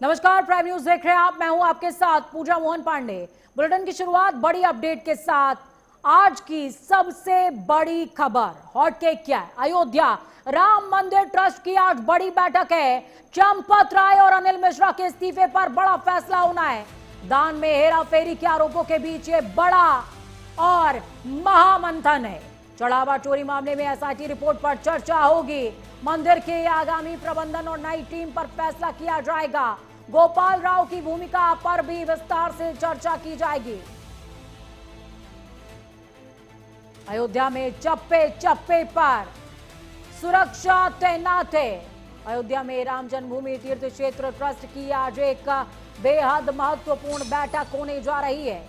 नमस्कार, prime news देख रहे हैं आप। मैं हूं आपके साथ पूजा मोहन पांडे। बुलेटिन की शुरुआत बड़ी अपडेट के साथ। आज की सबसे बड़ी खबर हॉट केक क्या है? अयोध्या राम मंदिर ट्रस्ट की आज बड़ी बैठक है। चंपत राय और अनिल मिश्रा के इस्तीफे पर बड़ा फैसला होना है। दान में हेरा फेरी के आरोपों के बीच ये बड़ा और महामंथन है। चढ़ावा चोरी मामले में एसआईटी रिपोर्ट पर चर्चा होगी। मंदिर के आगामी प्रबंधन और नई टीम पर फैसला किया जाएगा। गोपाल राव की भूमिका पर भी विस्तार से चर्चा की जाएगी। अयोध्या में चप्पे चप्पे पर सुरक्षा तैनात है। अयोध्या में राम जन्मभूमि तीर्थ क्षेत्र ट्रस्ट की आज एक बेहद महत्वपूर्ण बैठक होने जा रही है।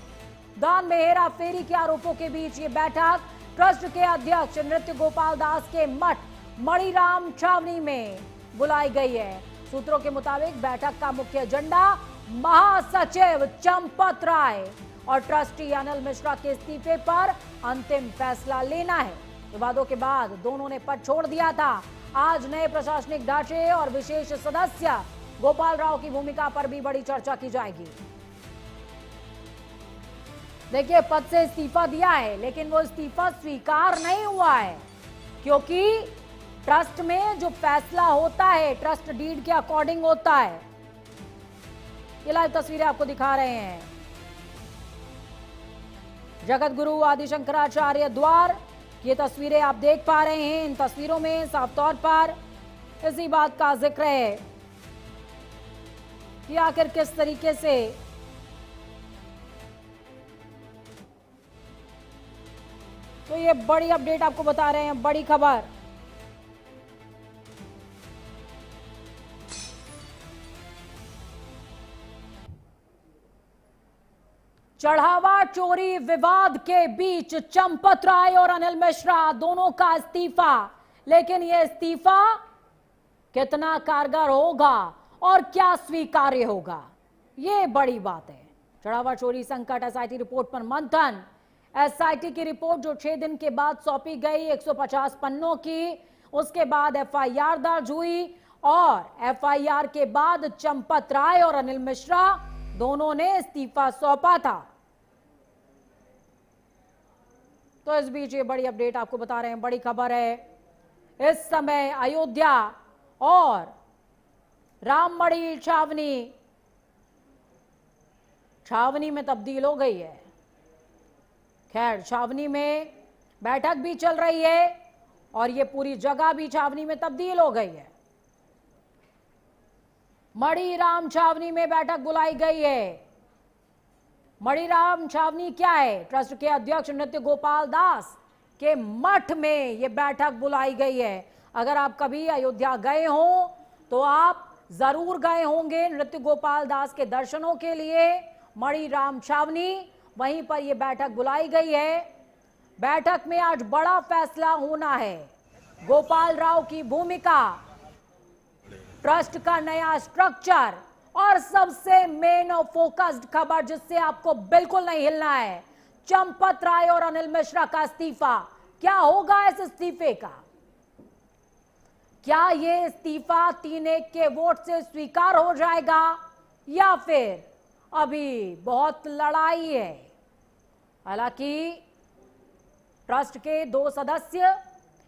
दान में हेरा फेरी के आरोपों के बीच ये बैठक ट्रस्ट के अध्यक्ष नृत्य गोपाल दास के मठ मणिराम छावनी में बुलाई गई है। सूत्रों के मुताबिक बैठक का मुख्य एजेंडा महासचिव चंपत राय और ट्रस्टी अनिल मिश्रा के इस्तीफे पर अंतिम फैसला लेना है। विवादों के बाद दोनों ने पद छोड़ दिया था। आज नए प्रशासनिक ढांचे और विशेष सदस्य गोपाल राव की भूमिका पर भी बड़ी चर्चा की जाएगी। देखिए, पद से इस्तीफा दिया है, लेकिन वो इस्तीफा स्वीकार नहीं हुआ है, क्योंकि ट्रस्ट में जो फैसला होता है ट्रस्ट डीड के अकॉर्डिंग होता है। ये लाइव तस्वीरें आपको दिखा रहे हैं। जगत गुरु आदि शंकराचार्य द्वार, ये तस्वीरें आप देख पा रहे हैं। इन तस्वीरों में साफ तौर पर इसी बात का जिक्र है कि आखिर किस तरीके से तो ये बड़ी अपडेट आपको बता रहे हैं, बड़ी खबर। चढ़ावा चोरी विवाद के बीच चंपत राय और अनिल मिश्रा दोनों का इस्तीफा, लेकिन यह इस्तीफा कितना कारगर होगा और क्या स्वीकार्य होगा, यह बड़ी बात है। चढ़ावा चोरी संकट एसआईटी रिपोर्ट पर मंथन। एसआईटी की रिपोर्ट जो 6 दिन के बाद सौंपी गई, 150 पन्नों की, उसके बाद एफआईआर दर्ज हुई और एफआईआर के बाद चंपत राय और अनिल मिश्रा दोनों ने इस्तीफा सौंपा था। तो इस बीच ये बड़ी अपडेट आपको बता रहे हैं, बड़ी खबर है। इस समय अयोध्या और राममढ़ी छावनी में तब्दील हो गई है। खैर, छावनी में बैठक भी चल रही है और ये पूरी जगह भी छावनी में तब्दील हो गई है। मणिराम छावनी में बैठक बुलाई गई है। मणिराम छावनी क्या है? ट्रस्ट के अध्यक्ष नृत्य गोपाल दास के मठ में यह बैठक बुलाई गई है। अगर आप कभी अयोध्या गए हो तो आप जरूर गए होंगे नृत्य गोपाल दास के दर्शनों के लिए। मणिराम छावनी, वहीं पर यह बैठक बुलाई गई है। बैठक में आज बड़ा फैसला होना है। गोपाल राव की भूमिका, ट्रस्ट का नया स्ट्रक्चर और सबसे मेन और फोकस्ड खबर जिससे आपको बिल्कुल नहीं हिलना है, चंपत राय और अनिल मिश्रा का इस्तीफा। क्या होगा इस इस्तीफे का? क्या ये इस्तीफा 3-1 के वोट से स्वीकार हो जाएगा या फिर अभी बहुत लड़ाई है? हालांकि ट्रस्ट के 2 सदस्य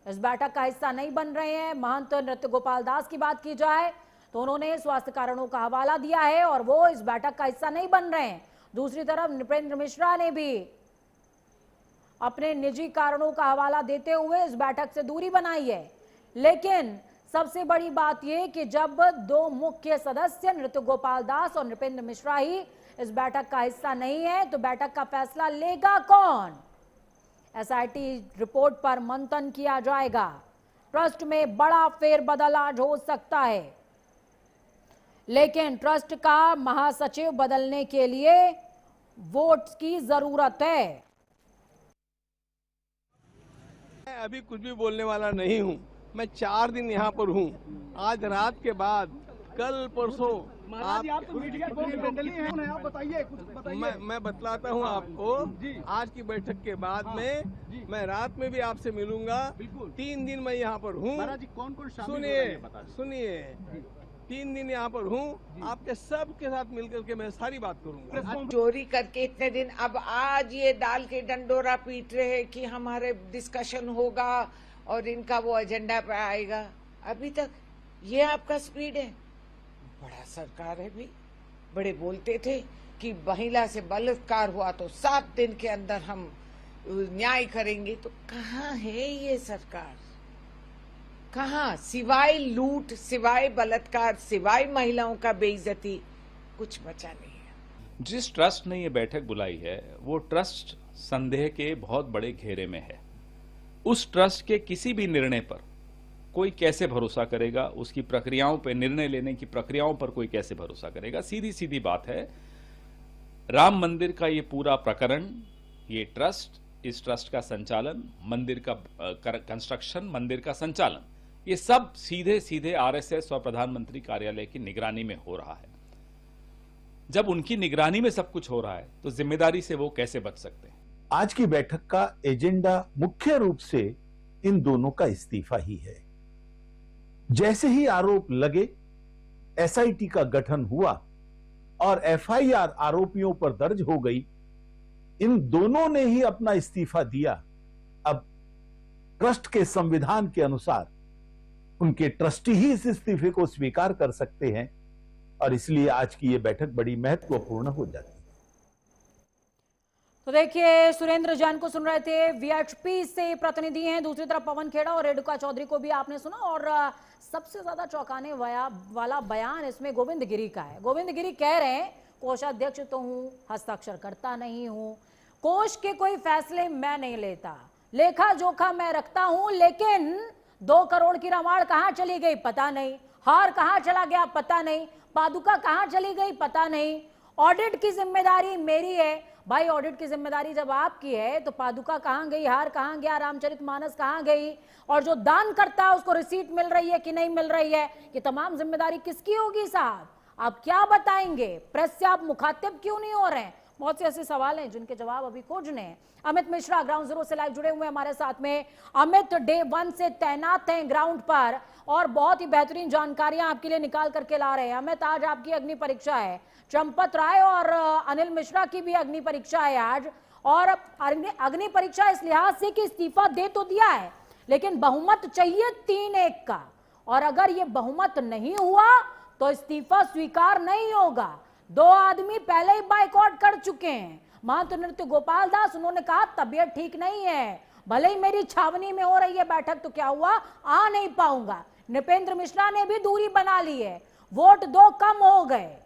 इस बैठक का हिस्सा नहीं बन रहे हैं। महंत नृत्य गोपाल दास की बात की जाए तो उन्होंने स्वास्थ्य कारणों का हवाला दिया है और वो इस बैठक का हिस्सा नहीं बन रहे हैं। दूसरी तरफ नृपेंद्र मिश्रा ने भी अपने निजी कारणों का हवाला देते हुए इस बैठक से दूरी बनाई है। लेकिन सबसे बड़ी बात यह कि जब 2 मुख्य सदस्य नृत्य गोपाल दास और नृपेंद्र मिश्रा ही इस बैठक का हिस्सा नहीं है तो बैठक का फैसला लेगा कौन? एसआईटी रिपोर्ट पर मंथन किया जाएगा। ट्रस्ट में बड़ा फेरबदल आज हो सकता है, लेकिन ट्रस्ट का महासचिव बदलने के लिए वोट की जरूरत है। मैं अभी कुछ भी बोलने वाला नहीं हूं। मैं 4 दिन यहाँ पर हूँ। आज रात के बाद कल परसों आप बताइए। मैं बतलाता हूँ आपको। आज की बैठक के बाद में मैं रात में भी आपसे मिलूंगा। 3 दिन मैं यहाँ पर हूँ। कौन कौन सुनिए 3 दिन यहाँ पर हूँ, आपके सबके साथ मिलकर के मैं सारी बात करूंगा। चोरी करके इतने दिन, अब आज ये डाल के डंडोरा पीट रहे हैं कि हमारे डिस्कशन होगा और इनका वो एजेंडा पे आएगा। अभी तक ये आपका स्पीड है? बड़ा सरकार है भी, बड़े बोलते थे कि महिला से बलात्कार हुआ तो 7 दिन के अंदर हम न्याय करेंगे। तो कहाँ है ये सरकार? कहाँ? सिवाय लूट, सिवाय बलात्कार, सिवाय महिलाओं का बेइज्जती, कुछ बचा नहीं है। जिस ट्रस्ट ने ये बैठक बुलाई है वो ट्रस्ट संदेह के बहुत बड़े घेरे में है। उस ट्रस्ट के किसी भी निर्णय पर कोई कैसे भरोसा करेगा, उसकी प्रक्रियाओं पर, निर्णय लेने की प्रक्रियाओं पर कोई कैसे भरोसा करेगा। सीधी सीधी बात है, राम मंदिर का ये पूरा प्रकरण, ये ट्रस्ट, इस ट्रस्ट का संचालन, मंदिर का कंस्ट्रक्शन, मंदिर का संचालन, ये सब सीधे सीधे आरएसएस और प्रधानमंत्री कार्यालय की निगरानी में हो रहा है। जब उनकी निगरानी में सब कुछ हो रहा है तो जिम्मेदारी से वो कैसे बच सकते हैं? आज की बैठक का एजेंडा मुख्य रूप से इन दोनों का इस्तीफा ही है। जैसे ही आरोप लगे, एसआईटी का गठन हुआ और एफआईआर आरोपियों पर दर्ज हो गई, इन दोनों ने ही अपना इस्तीफा दिया। अब ट्रस्ट के संविधान के अनुसार उनके ट्रस्टी ही इस इस्तीफे को स्वीकार कर सकते हैं और इसलिए आज की यह बैठक बड़ी महत्वपूर्ण हो जाती है। तो देखिए, सुरेंद्र जैन को सुन रहे थे, वीएचपी से प्रतिनिधि हैं। दूसरी तरफ पवन खेड़ा और रेणुका चौधरी को भी आपने सुना। और सबसे ज्यादा चौंकाने वाला बयान इसमें गोविंद गिरी का है। गोविंद गिरी कह रहे हैं, कोषाध्यक्ष तो हूं, हस्ताक्षर करता नहीं हूं, कोष के कोई फैसले मैं नहीं लेता, लेखा जोखा मैं रखता हूं, लेकिन 2 करोड़ की रमाड़ कहां चली गई पता नहीं, हार कहां चला गया पता नहीं, पादुका कहां चली गई पता नहीं, ऑडिट की जिम्मेदारी मेरी है। भाई, ऑडिट की जिम्मेदारी जब आपकी है तो पादुका कहां गई, हार कहां गया, रामचरितमानस कहां गई, और जो दान करता है उसको रिसीट मिल रही है कि नहीं मिल रही है, ये तमाम जिम्मेदारी किसकी होगी साहब? आप क्या बताएंगे? प्रेस से आप मुखातिब क्यों नहीं हो रहे हैं? बहुत से ऐसे सवाल हैं जिनके जवाब अभी खोजने हैं। अमित मिश्रा ग्राउंड जीरो से लाइव जुड़े हुए हमारे साथ में। अमित डे 1 से तैनात हैं ग्राउंड पर और बहुत ही बेहतरीन जानकारियां आपके लिए निकाल करके ला रहे हैं। अमित, आज आपकी अग्नि परीक्षा है, चंपत राय और अनिल मिश्रा की भी अग्नि परीक्षा है आज। और अग्नि परीक्षा इस लिहाज से कि इस्तीफा दे तो दिया है, लेकिन बहुमत चाहिए 3-1 का, और अगर ये बहुमत नहीं हुआ तो इस्तीफा स्वीकार नहीं होगा। 2 आदमी पहले ही बाइकआउट कर चुके हैं। महंत नृत्य गोपाल दास, उन्होंने कहा तबीयत ठीक नहीं है, भले ही मेरी छावनी में हो रही है बैठक तो क्या हुआ, आ नहीं पाऊंगा। नृपेंद्र मिश्रा ने भी दूरी बना ली है, वोट 2 कम हो गए।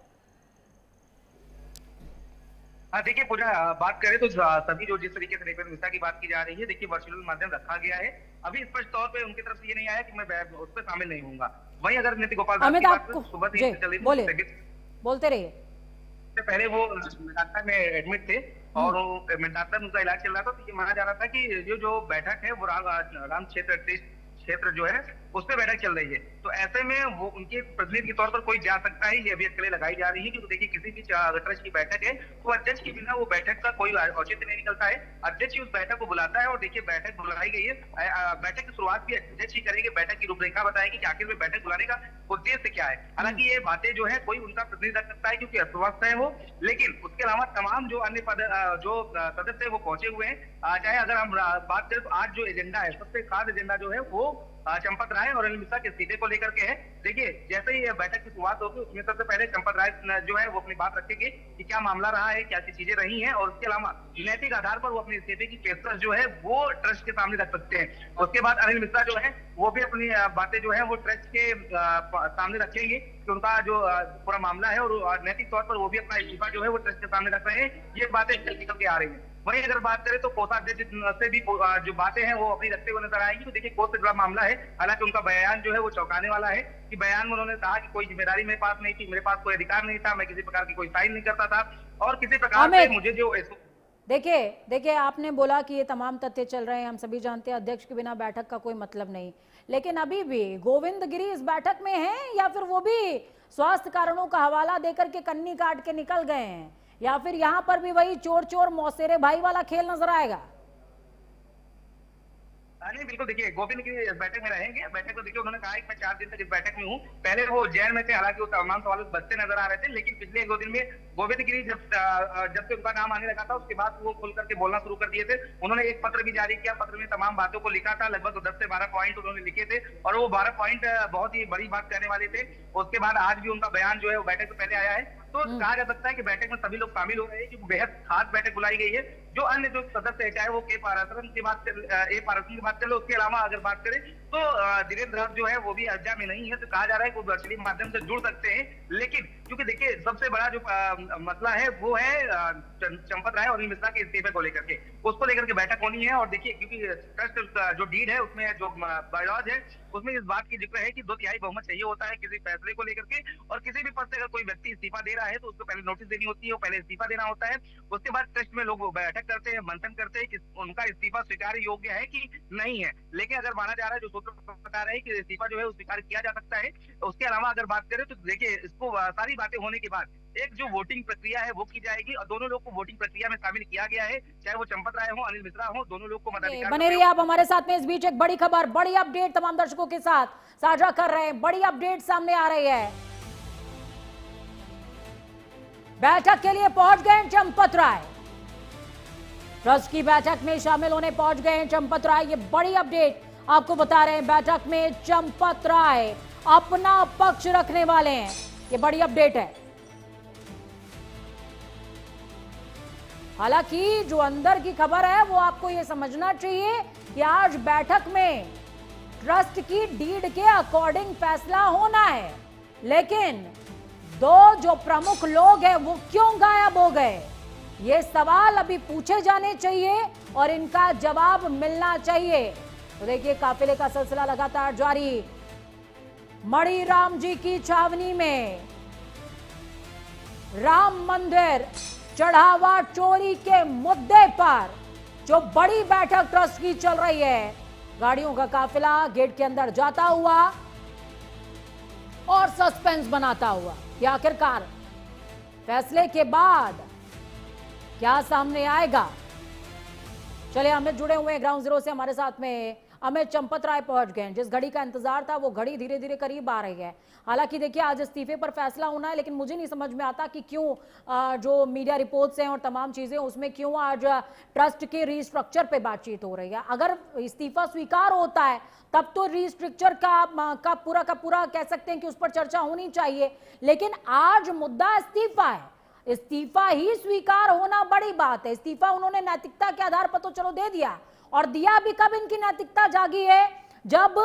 देखिए पूजा, बात करें तो सभी जो जिस तरीके से नृपेंद्र मिश्रा की बात की जा रही है, देखिए वर्चुअल माध्यम रखा गया है। अभी स्पष्ट तौर पे उनकी तरफ से ये नहीं आया कि मैं उस पर शामिल नहीं होऊंगा। वहीं अगर नृत्य गोपाल दास की बात करें, सुबह से बोलते रहिए। पहले वो मेदांता में एडमिट थे और मेदांता में उनका इलाज चल रहा था, तो ये माना जा रहा था कि जो बैठक है वो राम क्षेत्र जो है उस पर बैठक चल रही है। तो ऐसे में वो उनके प्रतिनिधि के तौर पर कोई जा सकता है, ये अभी अकेले लगाई जा रही है। क्योंकि देखिए, किसी भी ट्रस्ट की बैठक है तो अध्यक्ष के बिना वो बैठक का कोई औचित्य नहीं निकलता है। अध्यक्ष ही उस बैठक को बुलाता है और देखिए बैठक बुलाई गई है। बैठक की शुरुआत भी अध्यक्ष ही करेंगे, बैठक की रूपरेखा बताएगी कि आखिर में बैठक बुलाने का उद्देश्य क्या है। हालांकि ये बातें जो है कोई उनका प्रतिनिधि रख सकता है क्योंकि अस्वस्थ है वो, लेकिन उसके अलावा तमाम जो अन्य जो सदस्य है वो पहुंचे हुए हैं। चाहे अगर हम बात करें तो आज जो एजेंडा है, सबसे खास एजेंडा जो है वो चंपत राय और अनिल मिश्रा के इस्तीफे को लेकर के है। देखिए, जैसे ही बैठक की शुरुआत होगी उसमें सबसे पहले चंपत राय जो है वो अपनी बात रखेंगे कि क्या मामला रहा है, क्या चीजें रही हैं, और उसके अलावा नैतिक आधार पर वो अपने इस्तीफे की पेशकश जो है वो ट्रस्ट के सामने रख सकते हैं। उसके बाद अनिल मिश्रा जो है वो भी अपनी बातें जो है वो ट्रस्ट के सामने रखेंगे कि उनका जो पूरा मामला है और नैतिक तौर पर वो भी अपना इस्तीफा जो है वो ट्रस्ट के सामने रख रहे हैं। ये बातें निकल के आ रही है। वहीं अगर बात करें तो कोषाध्यक्ष से भी जो बातें हैं वो अपनी रखते हुए नजर आएंगी। तो देखिए, कोष से जुड़ा मामला है। हालांकि उनका बयान जो है वो चौंकाने वाला है कि बयान में उन्होंने कहा कि कोई जिम्मेदारी मेरे पास नहीं थी, मेरे पास कोई अधिकार नहीं था, मैं किसी प्रकार की कोई साइन नहीं करता था और किसी प्रकार से मुझे जो देखिए, आपने बोला कि ये तमाम तथ्य चल रहे हैं, हम सभी जानते हैं अध्यक्ष के बिना बैठक का कोई मतलब नहीं, लेकिन अभी भी गोविंद गिरी इस बैठक में हैं या फिर वो भी स्वास्थ्य कारणों का हवाला देकर के कन्नी काट के निकल गए हैं, या फिर यहां पर भी वही चोर चोर मौसेरे भाई वाला खेल नजर आएगा? नहीं बिल्कुल, देखिए गोविंद की इस बैठक में रहेंगे। बैठक में देखिए उन्होंने कहा है कि मैं 4 दिन तक इस बैठक में हूँ। पहले वो जेल में थे, हालांकि वो तमाम सवाल बचते नजर आ रहे थे, लेकिन पिछले 1-2 दिन में गोविंद गिरी जब से उनका नाम आने लगा था, उसके बाद वो खुल करके बोलना शुरू कर दिए थे। उन्होंने एक पत्र भी जारी किया, पत्र में तमाम बातों को लिखा था, लगभग 10 से 12 पॉइंट उन्होंने लिखे थे और वो 12 पॉइंट बहुत ही बड़ी बात कहने वाले थे। उसके बाद आज भी उनका बयान जो है वो बैठक से पहले आया है। तो कहा जा सकता है कि बैठक में सभी लोग शामिल हो रहे हैं, क्योंकि बेहद खास बैठक बुलाई गई है। जो अन्य जो सदस्य है, चाहे वो के पाराशरन की बात चले, उसके अलावा अगर बात करें तो धीरेन्द्र जो है वो भी अयोध्या में नहीं है, तो कहा जा रहा है कि वो वर्चुअली माध्यम से जुड़ सकते हैं। लेकिन क्योंकि देखिए सबसे बड़ा जो मसला है वो है चंपत राय और अनिल मिश्रा के इस्तीफे को लेकर के, उसको लेकर के बैठक होनी है। और देखिए क्योंकि ट्रस्ट जो डीड है उसमें जो बायलॉज है उसमें इस बात की जिक्र है कि 2/3 बहुमत चाहिए होता है किसी फैसले को लेकर के, और किसी भी पद से अगर कोई व्यक्ति इस्तीफा दे रहा है तो उसको पहले नोटिस देनी होती है, वो पहले इस्तीफा देना होता है। उसके बाद ट्रस्ट में लोग बैठक करते हैं, मंथन करते हैं कि उनका इस्तीफा स्वीकार योग्य है कि नहीं है। लेकिन अगर माना जा रहा है, जो सूत्र बता रहे हैं कि इस्तीफा जो है वो स्वीकार किया जा सकता है। उसके अलावा अगर बात करें तो देखिए इसको सारी बातें होने के बाद एक जो वोटिंग प्रक्रिया है वो की जाएगी, और दोनों लोग को वोटिंग प्रक्रिया में शामिल किया गया है, चाहे वो चंपत राय हो, अनिल मिश्रा हो, दोनों लोग को मताधिकार। बने रहिए आप हमारे साथ में। इस बीच एक बड़ी खबर, बड़ी अपडेट तमाम दर्शकों के साथ साझा कर रहे हैं। बड़ी अपडेट सामने आ रही है, बैठक के लिए पहुंच गए चंपत राय। ट्रस्ट की बैठक में शामिल होने पहुंच गए चंपत राय। ये बड़ी अपडेट आपको बता रहे हैं, बैठक में चंपत राय अपना पक्ष रखने वाले हैं। ये बड़ी अपडेट है। हालांकि जो अंदर की खबर है वो आपको ये समझना चाहिए कि आज बैठक में ट्रस्ट की डीड के अकॉर्डिंग फैसला होना है, लेकिन दो जो प्रमुख लोग हैं वो क्यों गायब हो गए, ये सवाल अभी पूछे जाने चाहिए और इनका जवाब मिलना चाहिए। तो देखिए काफिले का सिलसिला लगातार जारी। मणि राम जी की छावनी में राम मंदिर चढ़ावा चोरी के मुद्दे पर जो बड़ी बैठक ट्रस्ट की चल रही है, गाड़ियों का काफिला गेट के अंदर जाता हुआ और सस्पेंस बनाता हुआ कि आखिरकार फैसले के बाद क्या सामने आएगा। चलिए अमित जुड़े हुए हैं ग्राउंड जीरो से हमारे साथ में। अमित, चंपत राय पहुंच गए, जिस घड़ी का इंतजार था वो घड़ी धीरे धीरे करीब आ रही है। हालांकि देखिए आज इस्तीफे पर फैसला होना है, लेकिन मुझे नहीं समझ में आता कि क्यों जो मीडिया रिपोर्ट्स हैं और तमाम चीजें उसमें क्यों आज ट्रस्ट के रीस्ट्रक्चर पे बातचीत हो रही है। अगर इस्तीफा स्वीकार होता है तब तो रीस्ट्रक्चर का पूरा कह सकते हैं कि उस पर चर्चा होनी चाहिए, लेकिन आज मुद्दा इस्तीफा है। इस्तीफा ही स्वीकार होना बड़ी बात है। इस्तीफा उन्होंने नैतिकता के आधार पर तो चलो दे दिया, और दिया भी कब इनकी नैतिकता जागी है, जब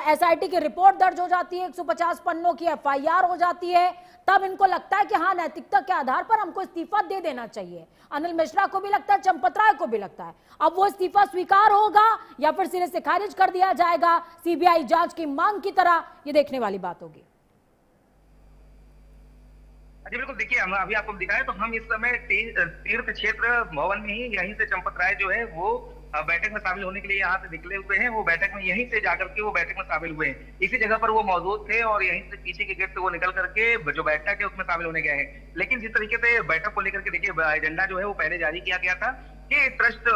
एसआईटी की रिपोर्ट दर्ज हो जाती है, 150 पन्नों की एफआईआर हो जाती है, तब इनको लगता है कि हाँ नैतिकता के आधार पर हमको इस्तीफा दे देना चाहिए। अनिल मिश्रा को भी लगता है, चंपत राय को भी लगता है। अब वो इस्तीफा स्वीकार होगा या फिर सिरे से खारिज कर दिया जाएगा सीबीआई जांच की मांग की तरह, ये देखने वाली बात होगी। जी बिल्कुल, देखिए हम अभी आपको दिखाएं तो हम इस समय तीर्थ क्षेत्र भवन में ही यहीं से चंपत राय जो है वो बैठक में शामिल होने के लिए यहाँ से निकले हुए हैं। वो बैठक में यहीं से जाकर के वो बैठक में शामिल हुए हैं, इसी जगह पर वो मौजूद थे और यहीं से पीछे के गेट से वो निकल करके जो बैठक है उसमें शामिल होने गए हैं। लेकिन जिस तरीके से बैठक को लेकर के देखिए एजेंडा जो है वो पहले जारी किया गया था कि ट्रस्ट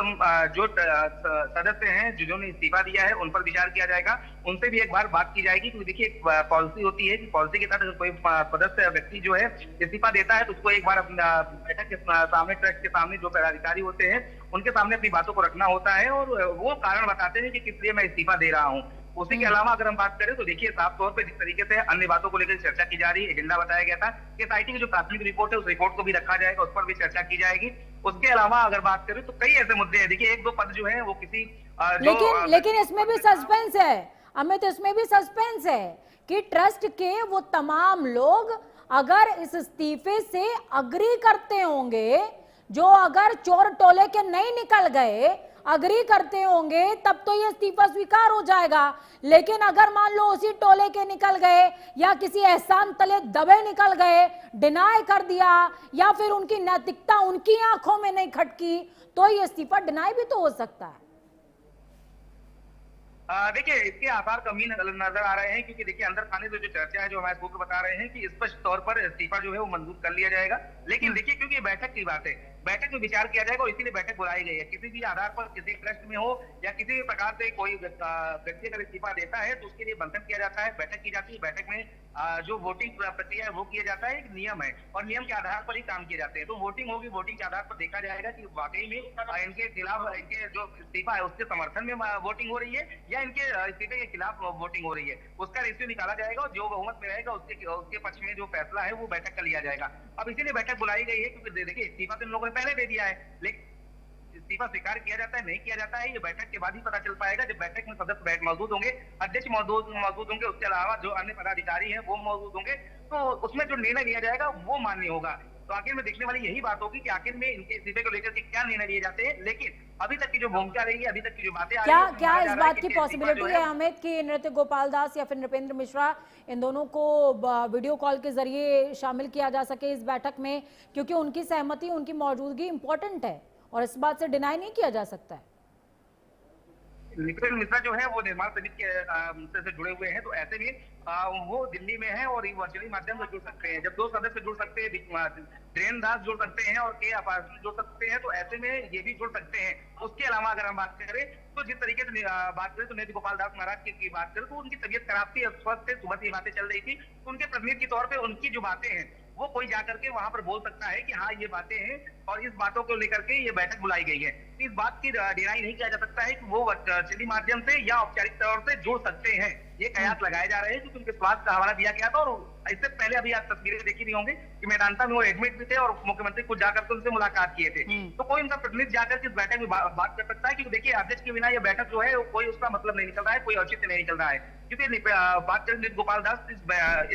जो सदस्य हैं जिन्होंने इस्तीफा दिया है उन पर विचार किया जाएगा, उनसे भी एक बार बात की जाएगी। क्योंकि देखिए एक पॉलिसी होती है कि पॉलिसी के तहत अगर कोई सदस्य व्यक्ति जो है इस्तीफा देता है तो उसको एक बार अपना बैठक के सामने, ट्रस्ट के सामने जो पदाधिकारी होते हैं उनके सामने अपनी बातों को रखना होता है और वो कारण बताते हैं कि किस लिए मैं इस्तीफा दे रहा हूँ। उसी के अलावा अगर हम बात करें तो देखिए साफ तौर पे जिस तरीके से अन्य बातों को लेकर चर्चा की जा रही है, एजेंडा बताया गया था कि एसआईटी की जो प्राथमिक रिपोर्ट है उस रिपोर्ट को भी रखा जाएगा, उस पर भी चर्चा की जाएगी। उसके अलावा अगर बात करें तो कई ऐसे मुद्दे हैं, देखिए 1-2 पद जो है वो किसी लेकिन इसमें भी सस्पेंस है अमित, इसमें भी सस्पेंस है कि ट्रस्ट के वो तमाम लोग अगर इस इस्तीफे से अग्री करते होंगे, जो अगर चोर टोले के नहीं निकल गए अग्री करते होंगे तब तो ये इस्तीफा स्वीकार हो जाएगा। लेकिन अगर मान लो उसी टोले के निकल गए या किसी एहसान तले दबे निकल गए, डिनाई कर दिया या फिर उनकी नैतिकता उनकी आंखों में नहीं खटकी, तो ये इस्तीफा डिनाई भी तो हो सकता है। देखिए इसके आधार कमी नजर आ रहे हैं, क्योंकि देखिए अंदर खाने से जो चर्चा है जो हमारे सूत्र बता रहे हैं कि स्पष्ट तौर पर इस्तीफा जो है वो मंजूर कर लिया जाएगा। लेकिन देखिए क्योंकि बैठक की बात है बैठक में विचार किया जाएगा और इसीलिए बैठक बुलाई गई है। किसी भी आधार पर किसी ट्रस्ट में हो या किसी भी प्रकार से कोई व्यक्ति अगर इस्तीफा देता है तो उसके लिए मंथन किया जाता है, बैठक की जाती है। बैठक में जो वोटिंग प्रक्रिया है वो किया जाता है, एक नियम है और नियम के आधार पर ही काम किए जाते हैं। तो वोटिंग होगी, वोटिंग के आधार पर देखा जाएगा कि वाकई में इनके खिलाफ, इनके जो इस्तीफा है उसके समर्थन में वोटिंग हो रही है या इनके इस्तीफे के खिलाफ वोटिंग हो रही है। उसका रेशियो निकाला जाएगा और जो बहुमत में रहेगा उसके पक्ष में जो फैसला है वो बैठक का लिया जाएगा। अब इसीलिए बैठक बुलाई गई है क्योंकि देखिए इस्तीफा तो इन लोगों ने पहले दे दिया है, लेकिन इस्तीफा स्वीकार किया जाता है नहीं किया जाता है ये बैठक के बाद ही पता चल पाएगा, जब बैठक में सदस्य मौजूद होंगे, अध्यक्ष मौजूद होंगे, उसके अलावा जो अन्य पदाधिकारी हैं वो मौजूद होंगे, तो उसमें जो निर्णय लिया जाएगा वो मान्य होगा। तो आखिर में देखने वाली यही बात होगी कि आखिर में इनके इस्तीफे को लेकर के क्या निर्णय लिए जाते हैं। लेकिन अभी तक की जो भूमिका रही है, अभी तक की जो बातें क्या इस बात की पॉसिबिलिटी है अमित कि नृत्य गोपाल दास या फिर नृपेंद्र मिश्रा इन दोनों को वीडियो कॉल के जरिए शामिल किया जा सके इस बैठक में, क्योंकि उनकी सहमति, उनकी मौजूदगी इंपॉर्टेंट है और इस बात से डिनाई नहीं किया जा सकता है। नृपेंद्र मिश्रा जो है वो निर्माण समिति से जुड़े हुए हैं, तो ऐसे में वो दिल्ली में है और वर्चुअली माध्यम से जुड़ सकते हैं। जब दो सदस्य जुड़ सकते हैं, धीरेन्द्र दास जुड़ सकते हैं और के अपार्षण जुड़ सकते हैं, तो ऐसे में ये भी जुड़ सकते हैं। उसके अलावा अगर हम बात करें तो जिस तरीके से बात करें तो नृत्य गोपाल दास महाराज की बात करें तो उनकी तबीयत खराब थी, अस्वस्थ थे, सुबह से बातें चल रही थी, तो उनके प्रतिनिधि के तौर पर उनकी जो बातें हैं वो कोई जाकर के वहां पर बोल सकता है कि हाँ ये बातें हैं और इस बातों को लेकर के ये बैठक बुलाई गई है। इस बात की डिनाई नहीं किया जा सकता है कि वो वर्चुअली माध्यम से या औपचारिक तौर से जुड़ सकते हैं। ये कयास लगाए जा रहे हैं क्योंकि उनके स्वास्थ्य का हवाला दिया गया था और इससे पहले अभी आप तस्वीरें देखी भी होंगी कि मेदांता में वो एडमिट भी थे और मुख्यमंत्री खुद जाकर के उनसे मुलाकात किए थे। तो कोई उनका प्रतिनिधि जाकर के इस बैठक में बात कर सकता है, क्योंकि देखिए अध्यक्ष के बिना ये बैठक जो है कोई उसका मतलब नहीं निकल रहा है, कोई औचित्य नहीं निकल रहा है। क्योंकि बात करें नृत्य गोपाल दास इस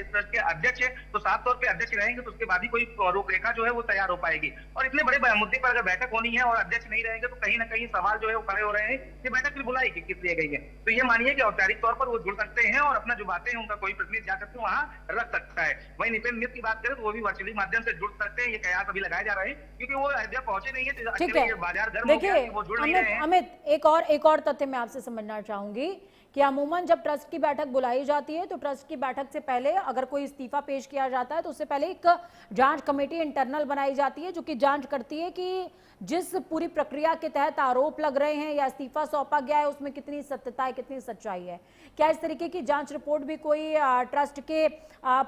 ट्रस्ट के अध्यक्ष है तो साफ तौर पर अध्यक्ष रहेंगे तो उसके बाद ही कोई रूपरेखा जो है वो तैयार हो पाएगी। और इतने बड़े मुद्दे पर अगर बैठक होनी है और अध्यक्ष नहीं रहेंगे तो कहीं ना कहीं सवाल जो है वो खड़े हो रहे हैं कि बैठक फिर बुलाई किस लिए गई है। तो ये मानिए कि औपचारिक तौर पर वो जुड़ सकते हैं और अपना जो बातें हैं उनका कोई प्रतिनिधि जाकर के वहां रख सकता है। वहीं नृपेंद्र मिश्र की बात करें तो वो भी वर्चुअली माध्यम से जुड़ सकते हैं। ये कयास अभी लगाए जा रहे हैं क्योंकि वो अयोध्या पहुंचे नहीं है, ठीक है। बाजार गर्म हो गया है, वो जुड़ नहीं रहे हैं। अमित एक और तथ्य मैं आपसे समझना चाहूंगी कि अमूमन जब ट्रस्ट की बैठक बुलाई जाती है तो ट्रस्ट की बैठक से पहले अगर कोई इस्तीफा पेश किया जाता है तो उससे पहले एक जांच कमेटी इंटरनल बनाई जाती है जो कि जांच करती है कि जिस पूरी प्रक्रिया के तहत आरोप लग रहे हैं या इस्तीफा सौंपा गया है उसमें कितनी सत्यता है, कितनी सच्चाई है। क्या इस तरीके की जांच रिपोर्ट भी कोई ट्रस्ट के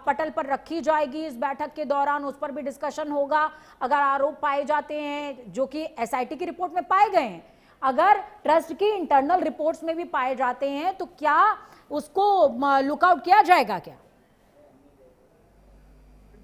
पटल पर रखी जाएगी इस बैठक के दौरान, उस पर भी डिस्कशन होगा? अगर आरोप पाए जाते हैं जो कि एसआईटी की रिपोर्ट में पाए गए हैं, अगर ट्रस्ट की इंटरनल रिपोर्ट्स में भी पाए जाते हैं तो क्या उसको लुकआउट किया जाएगा क्या?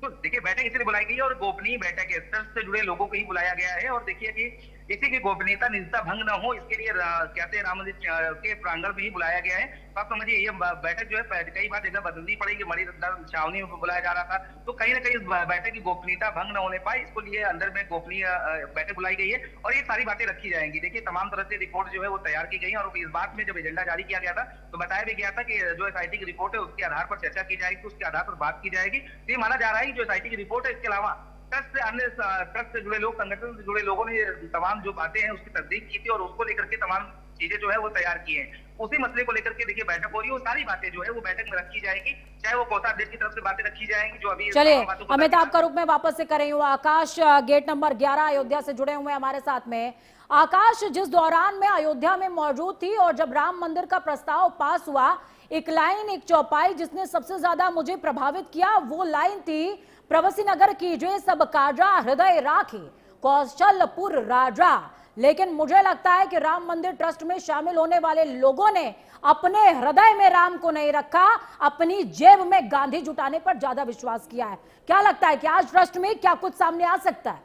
तो देखिए बैठक इसलिए बुलाई गई है और गोपनीय बैठक है, ट्रस्ट से जुड़े लोगों को ही बुलाया गया है और देखिए कि किसी की गोपनीयता निजता भंग न हो इसके लिए कहते हैं राम मंदिर के प्रांगण में ही बुलाया गया है। तो आप समझिए ये बैठक जो है कई बार जगह बदलनी पड़ेगी, मणि छावनी में बुलाया जा रहा था तो कहीं ना कहीं इस बैठक की गोपनीयता भंग न होने पाए इसको लिए अंदर में गोपनीय बैठक बुलाई गई है और ये सारी बातें रखी जाएंगी। देखिए तमाम तरह से रिपोर्ट जो है वो तैयार की गई है और इस बात में जब एजेंडा जारी किया गया था तो बताया भी गया था कि जो एसआईटी की रिपोर्ट है उसके आधार पर चर्चा की जाएगी, उसके आधार पर बात की जाएगी। तो ये माना जा रहा है कि जो एसआईटी की रिपोर्ट है इसके अलावा ट्रस्ट से अन्य ट्रस्ट से जुड़े लोग, संगठन से जुड़े लोगों ने तमाम जो बातें हैं उसकी तस्दीक की थी और उसको लेकर के तमाम चीजें जो है वो तैयार की हैं। उसी मसले को लेकर के देखिए बैठक हो रही है, वो सारी बातें जो है वो बैठक में रखी जाएगी, चाहे वो कोषाध्यक्ष की तरफ से बातें रखी जाएंगी जो अभी। चलिए अमिताभ का रुख में वापस से कर रही हूँ। आकाश गेट नंबर 11 अयोध्या से जुड़े हुए हमारे साथ में। आकाश, जिस दौरान में अयोध्या में मौजूद थी और जब राम मंदिर का प्रस्ताव पास हुआ, एक लाइन, एक चौपाई जिसने सबसे ज्यादा मुझे प्रभावित किया वो लाइन थी प्रवासी नगर की जो सब काजा हृदय राखी कौशलपुर राजा। लेकिन मुझे लगता है कि राम मंदिर ट्रस्ट में शामिल होने वाले लोगों ने अपने हृदय में राम को नहीं रखा, अपनी जेब में गांधी जुटाने पर ज्यादा विश्वास किया है। क्या लगता है कि आज ट्रस्ट में क्या कुछ सामने आ सकता है?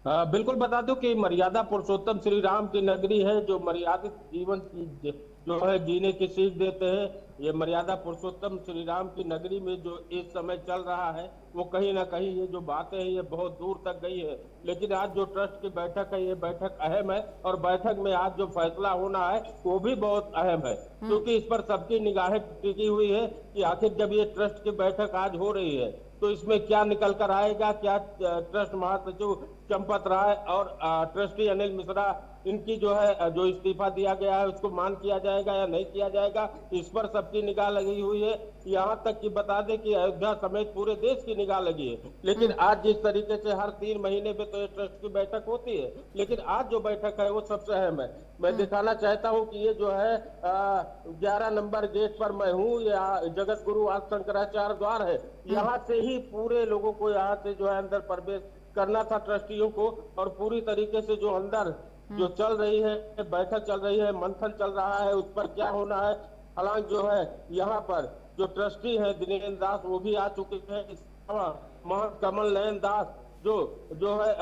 बिल्कुल बता दूं कि मर्यादा पुरुषोत्तम श्री राम की नगरी है जो मर्यादित जीवन जो है जीने की सीख देते हैं। ये मर्यादा पुरुषोत्तम श्री राम की नगरी में जो इस समय चल रहा है वो कहीं ना कहीं ये जो बातें हैं ये बहुत दूर तक गई है। लेकिन आज जो ट्रस्ट की बैठक है ये बैठक अहम है और बैठक में आज जो फैसला होना है वो भी बहुत अहम है क्योंकि इस पर सबकी निगाहें टिकी हुई है कि आखिर जब ये ट्रस्ट की बैठक आज हो रही है तो इसमें क्या निकल कर आएगा, क्या ट्रस्ट महासचिव चंपत राय और ट्रस्टी अनिल मिश्रा, इनकी जो है जो इस्तीफा दिया गया है उसको मान किया जाएगा या नहीं किया जाएगा, इस पर सबकी निगाह लगी हुई है। यहाँ तक कि बता दें कि अयोध्या समेत पूरे देश की निगाह लगी है। लेकिन आज जिस तरीके से हर 3 महीने में तो ये ट्रस्ट की बैठक होती है, लेकिन आज जो बैठक है वो सबसे अहम है। मैं दिखाना चाहता हूँ कि ये जो है 11 नंबर गेट पर मैं हूँ, ये जगत गुरु आदि शंकराचार्य द्वार है। यहाँ से ही पूरे लोगों को यहाँ से जो है अंदर प्रवेश करना था ट्रस्टियों को, और पूरी तरीके से जो अंदर जो चल रही है बैठक चल रही है, मंथन चल रहा है, उस पर क्या होना है। हालांकि जो है यहाँ पर जो ट्रस्टी है दिनेश दास वो भी आ चुके हैं। महंत कमल नयन दास जो है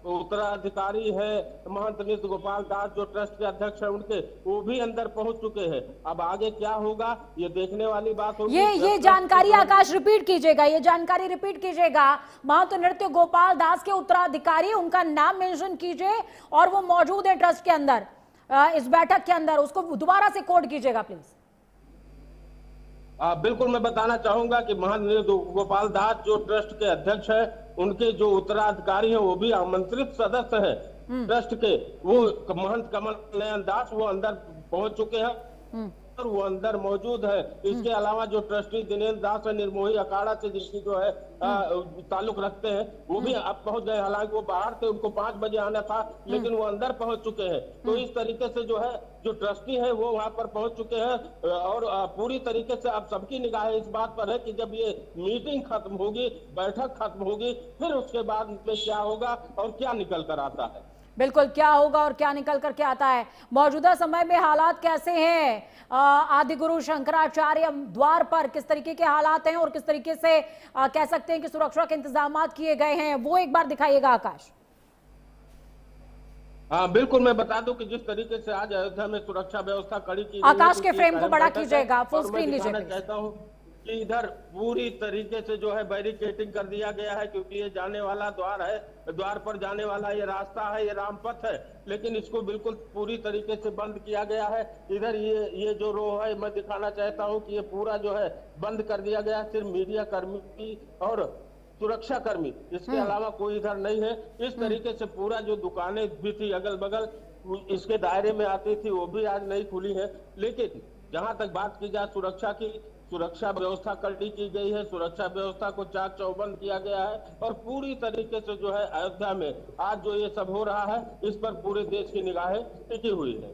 उत्तराधिकारी है, महंत नृत्य गोपाल दास जो ट्रस्ट के अध्यक्ष है उनके, वो भी अंदर पहुंच चुके हैं। अब आगे क्या होगा ये देखने वाली बात होगी। ये जानकारी आकाश रिपीट कीजिएगा, ये जानकारी रिपीट कीजिएगा। महंत नृत्य गोपाल दास के उत्तराधिकारी, उनका नाम मेंशन कीजिए और वो मौजूद है ट्रस्ट के अंदर, इस बैठक के अंदर, उसको दोबारा से कोड कीजिएगा प्लीज। बिल्कुल, मैं बताना चाहूंगा कि महंत नृत्य गोपाल दास जो ट्रस्ट के अध्यक्ष है, उनके जो उत्तराधिकारी हैं वो भी आमंत्रित सदस्य हैं ट्रस्ट के, वो महंत कमल नयन दास वो अंदर पहुंच चुके हैं और वो अंदर मौजूद है। इसके अलावा जो ट्रस्टी दिनेश दास है निर्मोही अखाड़ा से जिसकी जो है ताल्लुक रखते हैं, वो भी अब पहुंच गए। हालांकि वो बाहर थे, उनको 5 बजे आना था, लेकिन वो अंदर पहुंच चुके हैं। तो इस तरीके से जो है जो ट्रस्टी है वो वहां पर पहुंच चुके हैं और पूरी तरीके से अब सबकी निगाह इस बात पर है कि जब ये मीटिंग खत्म होगी, बैठक खत्म होगी, फिर उसके बाद में क्या होगा और क्या निकल कर आता है। बिल्कुल, क्या होगा और क्या निकल करके आता है। मौजूदा समय में हालात कैसे हैं आदिगुरु शंकराचार्य द्वार पर, किस तरीके के हालात हैं और किस तरीके से कह सकते हैं कि सुरक्षा के इंतजाम किए गए हैं, वो एक बार दिखाइएगा आकाश। हाँ बिल्कुल, मैं बता दूं कि जिस तरीके से आज अयोध्या में सुरक्षा व्यवस्था कड़ी की, आकाश के फ्रेम को बड़ा कीजिएगा, फुल स्क्रीन लीजिए। कहता हूँ कि इधर पूरी तरीके से जो है बैरिकेटिंग कर दिया गया है, क्योंकि ये जाने वाला द्वार है, द्वार पर जाने वाला ये रास्ता है, ये रामपथ है, लेकिन इसको बिल्कुल पूरी तरीके से बंद किया गया है। इधर ये जो रो है मैं दिखाना चाहता हूँ कि ये पूरा जो है बंद कर दिया गया, सिर्फ मीडिया कर्मी और सुरक्षा कर्मी, इसके अलावा कोई इधर नहीं है। इस तरीके से पूरा जो दुकानें भी थी अगल बगल इसके दायरे में आती थी, वो भी आज नहीं खुली है। लेकिन जहां तक बात की जाए सुरक्षा की, सुरक्षा व्यवस्था कड़ी की गई है, सुरक्षा व्यवस्था को चाक चौबंद किया गया है और पूरी तरीके से जो है अयोध्या में आज जो ये सब हो रहा है इस पर पूरे देश की निगाहें टिकी हुई है।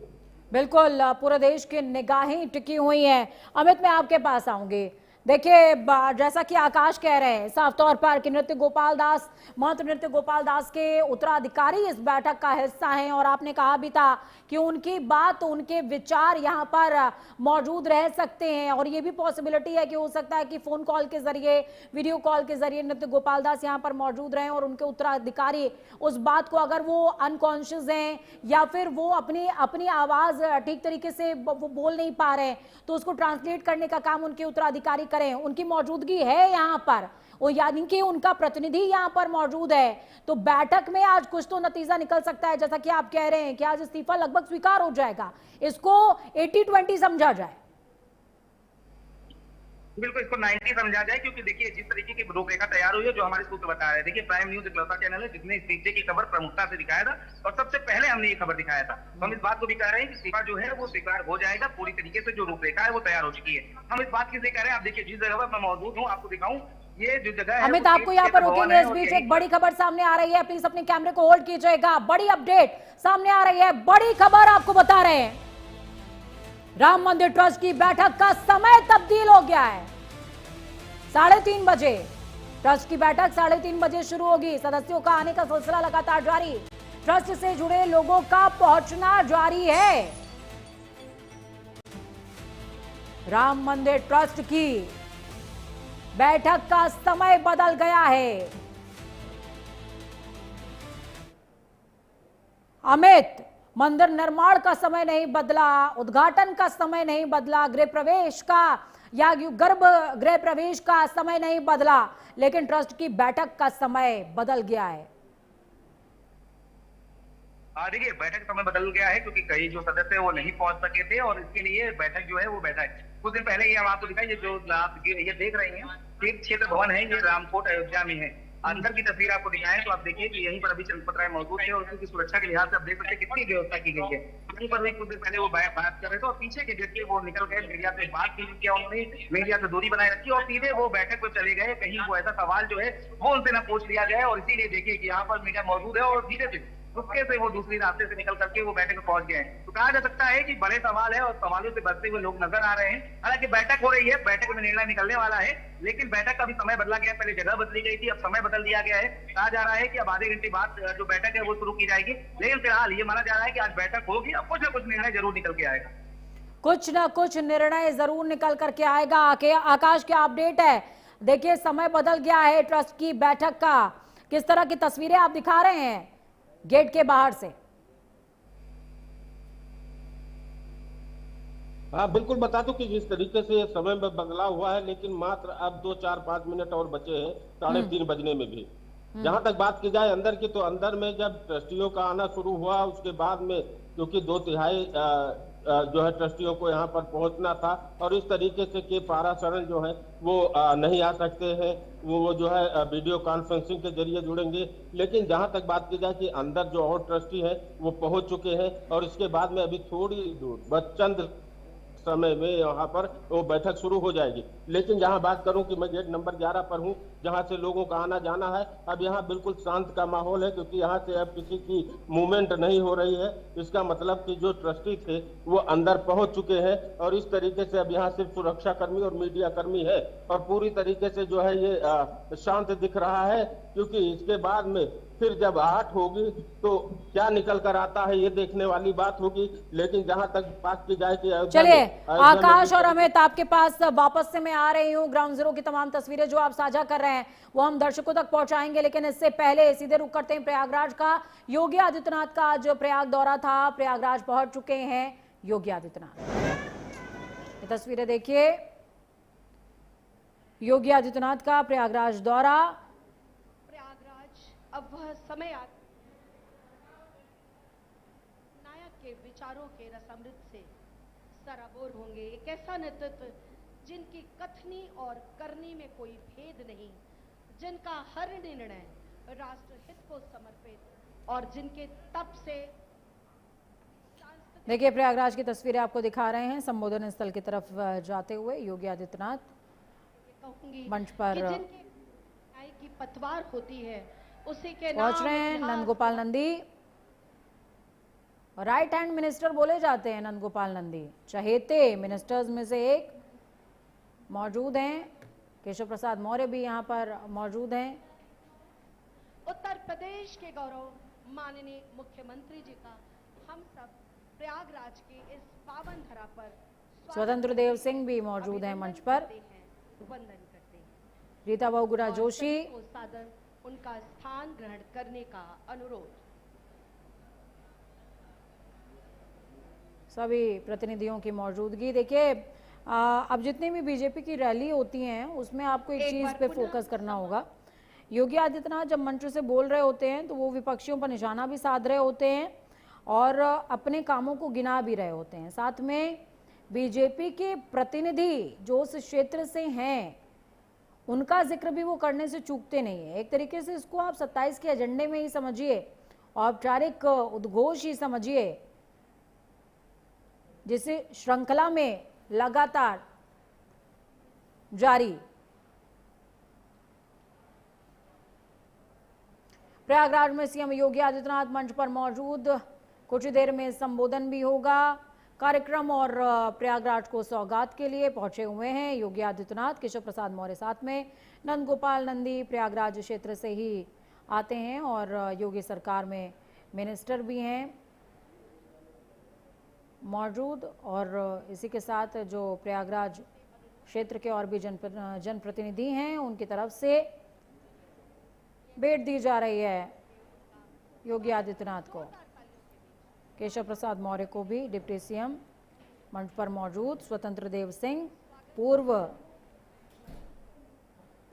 बिल्कुल, पूरे देश की निगाहें टिकी हुई हैं। अमित, मैं आपके पास आऊंगी। देखिए, जैसा कि आकाश कह रहे हैं साफ तौर पर कि नृत्य गोपाल दास, महंत नृत्य गोपाल दास के उत्तराधिकारी इस बैठक का हिस्सा हैं और आपने कहा भी था कि उनकी बात, उनके विचार यहाँ पर मौजूद रह सकते हैं और ये भी पॉसिबिलिटी है कि हो सकता है कि फोन कॉल के जरिए, वीडियो कॉल के जरिए नृत्य गोपाल दास यहाँ पर मौजूद रहें और उनके उत्तराधिकारी उस बात को, अगर वो अनकॉन्शियस हैं या फिर वो अपनी आवाज ठीक तरीके से वो बोल नहीं पा रहे हैं, तो उसको ट्रांसलेट करने का काम उनके उत्तराधिकारी करें। उनकी मौजूदगी है यहाँ पर, वो यानी कि उनका प्रतिनिधि यहाँ पर मौजूद है। तो बैठक में आज कुछ तो नतीजा निकल सकता है, जैसा कि आप कह रहे हैं कि आज इस्तीफा लगभग स्वीकार हो जाएगा, इसको 80-20 समझा जाए। बिल्कुल, इसको 90 समझा जाए, क्योंकि देखिए जिस तरीके की रूपरेखा तैयार हुई है, जो हमारे सूत्र बता रहे हैं। देखिए, प्राइम न्यूज इकलौता चैनल है जिसने इस्तीफे की खबर प्रमुखता से दिखाया था और सबसे पहले हमने ये खबर दिखाया था। हम इस बात को भी कह रहे हैं कि इस्तीफा जो है वो स्वीकार हो जाएगा, पूरी तरीके से जो रूपरेखा है वो तैयार हो चुकी है। हम इस बात की कह रहे हैं, आप देखिए जिस जगह पर मैं मौजूद हूँ, आपको दिखाऊं, ये जो जगह है। अमित, आपको यहाँ पर रोकेंगे, इस बीच एक बड़ी खबर सामने आ रही है, प्लीज अपने कैमरे को होल्ड कीजिएगा। बड़ी अपडेट सामने आ रही है, बड़ी खबर आपको बता रहे हैं। राम मंदिर ट्रस्ट की बैठक का समय तब्दील हो गया है। 3:30 बजे ट्रस्ट की बैठक 3:30 बजे शुरू होगी। सदस्यों का आने का सिलसिला लगातार जारी, ट्रस्ट से जुड़े लोगों का पहुंचना जारी है। राम मंदिर ट्रस्ट की बैठक का समय बदल गया है। अमित, मंदिर निर्माण का समय नहीं बदला, उद्घाटन का समय नहीं बदला, गृह प्रवेश का या गर्भगृह प्रवेश का समय नहीं बदला, लेकिन ट्रस्ट की बैठक का समय बदल गया है। देखिए, बैठक समय बदल गया है क्योंकि कई जो सदस्य वो नहीं पहुंच सके थे और इसके लिए बैठक जो है वो बैठा है। कुछ दिन पहले ये हम आपको दिखाई, ये जो आप ये देख रहे हैं तीर्थ क्षेत्र भवन है, ये रामकोट अयोध्या में है। अंदर की तस्वीर आपको दिखाएं तो आप देखिए कि यहीं पर अभी चंद्रपत राय मौजूद है और उसकी सुरक्षा के लिहाज से आप देख सकते हैं कितनी व्यवस्था की गई है। यहीं पर भी कुछ देर पहले वो बात कर रहे थे और पीछे के गेट से वो निकल गए, मीडिया से बात नहीं किया उन्होंने, मीडिया से दूरी बनाए रखी और सीधे वो बैठक पर चले गए। कहीं वो ऐसा सवाल जो है वो उनसे ना पूछ लिया जाए और इसीलिए देखिए कि यहाँ पर मीडिया मौजूद है और धीरे धीरे चुपके से वो दूसरी रास्ते से निकल करके वो बैठक में पहुंच गए हैं। तो कहा जा सकता है कि बड़े सवाल है और सवालों से बचते हुए लोग नजर आ रहे हैं। हालांकि बैठक हो रही है, बैठक में निर्णय निकलने वाला है, लेकिन बैठक का भी समय बदला गया। पहले जगह बदली गई थी, अब समय बदल दिया गया है। कहा जा रहा है कि अब आधे घंटे बाद जो बैठक है वो शुरू की जाएगी, लेकिन फिलहाल ये माना जा रहा है कि आज बैठक होगी, अब कुछ ना कुछ निर्णय जरूर निकल के आएगा। कुछ ना कुछ निर्णय जरूर निकल करके आएगा। आकाश, क्या अपडेट है? देखिए, समय बदल गया है ट्रस्ट की बैठक का। किस तरह की तस्वीरें आप दिखा रहे हैं गेट के बाहर से? हाँ, बिल्कुल बता दूं कि जिस तरीके से ये समय में बदलाव हुआ है, लेकिन मात्र अब 2, 4, 5 मिनट और बचे हैं 3:30 बजने में भी। जहां तक बात की जाए अंदर की, तो अंदर में जब ट्रस्टियों का आना शुरू हुआ उसके बाद में, क्योंकि 2/3 जो है ट्रस्टियों को यहाँ पर पहुंचना था और इस तरीके से कि पाराशरण जो है वो नहीं आ सकते हैं, वो जो है वीडियो कॉन्फ्रेंसिंग के जरिए जुड़ेंगे। लेकिन जहां तक बात की जाए कि अंदर जो और ट्रस्टी है वो पहुंच चुके हैं और इसके बाद में अभी थोड़ी दूर बस चंद समय में यहाँ पर वो बैठक शुरू हो जाएगी। लेकिन जहाँ बात करूं कि मैं गेट नंबर 11 पर हूँ, जहाँ से लोगों का आना जाना है, अब यहाँ बिल्कुल शांत का माहौल है, क्योंकि यहाँ से अब किसी की मूवमेंट नहीं हो रही है। इसका मतलब कि जो ट्रस्टी थे वो अंदर पहुंच चुके हैं और इस तरीके से अब यहाँ सिर्फ सुरक्षा कर्मी और मीडिया कर्मी है और पूरी तरीके से जो है ये शांत दिख रहा है। क्योंकि इसके बाद में फिर जब आहट होगी तो क्या निकल कर आता है ये देखने वाली बात होगी। लेकिन जहां तक बात की जाए कि चलिए आकाश और अमित, आपके पास वापस से मैं आ रही हूँ। ग्राउंड जीरो की तमाम तस्वीरें जो आप साझा कर रहे हैं वो हम दर्शकों तक पहुंचाएंगे, लेकिन इससे पहले सीधे रुक करते हैं प्रयागराज का। योगी आदित्यनाथ का आज प्रयाग दौरा था, प्रयागराज पहुंच चुके हैं योगी आदित्यनाथ। ये तस्वीरें देखिए, योगी आदित्यनाथ का प्रयागराज दौरा। अब वह समय नायक के विचारों के रसामृत से सराबोर होंगे। एक ऐसा नेतृत्व जिनकी कथनी और करनी में कोई भेद नहीं, जिनका हर निर्णय राष्ट्र हित को समर्पित और जिनके तप से। देखिए, प्रयागराज की तस्वीरें आपको दिखा रहे हैं। संबोधन स्थल की तरफ जाते हुए योगी आदित्यनाथ मंच पर की पतवार होती है, उसी के पहुंच रहे हैं। Nandgopal Nandi, right hand minister बोले जाते हैं नंदगोपाल नंदी, चहेते मिनिस्टर्स में से एक मौजूद हैं। केशव प्रसाद मौर्य भी यहां पर मौजूद हैं। उत्तर प्रदेश के गौरव माननीय मुख्यमंत्री जी का हम सब प्रयागराज की इस पावन धरा पर स्वतंत्र देव सिंह भी मौजूद हैं मंच पर। वंदन करते हैं। रीता बहुगुणा जोशी को सादर उनका स्थान ग्रहण करने का अनुरोध। सभी प्रतिनिधियों की मौजूदगी। देखिए, अब जितनी भी बीजेपी की रैली होती हैं उसमें आपको एक चीज पे फोकस करना होगा। योगी आदित्यनाथ जब मंच से बोल रहे होते हैं तो वो विपक्षियों पर निशाना भी साध रहे होते हैं और अपने कामों को गिना भी रहे होते हैं। साथ में बीजेपी के प्रतिनिधि जो उस क्षेत्र से हैं उनका जिक्र भी वो करने से चूकते नहीं है। एक तरीके से इसको आप 27 के एजेंडे में ही समझिए, औपचारिक उद्घोष ही समझिए, जिसे श्रृंखला में लगातार जारी। प्रयागराज में सीएम योगी आदित्यनाथ मंच पर मौजूद, कुछ ही देर में संबोधन भी होगा। कार्यक्रम और प्रयागराज को सौगात के लिए पहुंचे हुए हैं योगी आदित्यनाथ। केशव प्रसाद मौर्य साथ में, नंदगोपाल नंदी प्रयागराज क्षेत्र से ही आते हैं और योगी सरकार में मिनिस्टर भी हैं मौजूद। और इसी के साथ जो प्रयागराज क्षेत्र के और भी जनप्रतिनिधि हैं उनकी तरफ से भेंट दी जा रही है योगी आदित्यनाथ को। केशव प्रसाद मौर्य को भी डिप्टी सीएम मंच पर मौजूद। स्वतंत्र देव सिंह पूर्व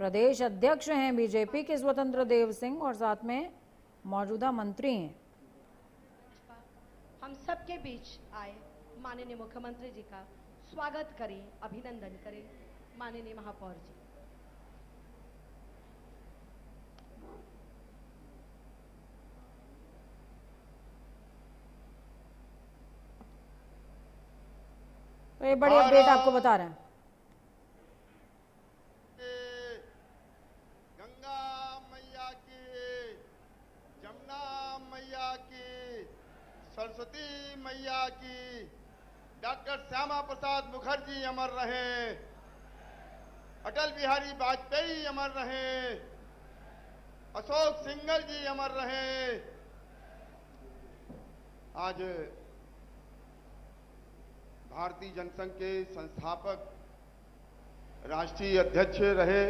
प्रदेश अध्यक्ष हैं बीजेपी के, स्वतंत्र देव सिंह, और साथ में मौजूदा मंत्री हैं। हम सबके बीच आए माननीय मुख्यमंत्री जी का स्वागत करें, अभिनंदन करें। माननीय महापौर जी। तो ये बड़ी अपडेट आपको बता रहे हैं। गंगा मैया की, जमुना मैया की, सरस्वती मैया की, डॉक्टर श्यामा प्रसाद मुखर्जी अमर रहे, अटल बिहारी वाजपेयी अमर रहे, अशोक सिंघल जी अमर रहे। आज भारतीय जनसंघ के संस्थापक राष्ट्रीय अध्यक्ष रहे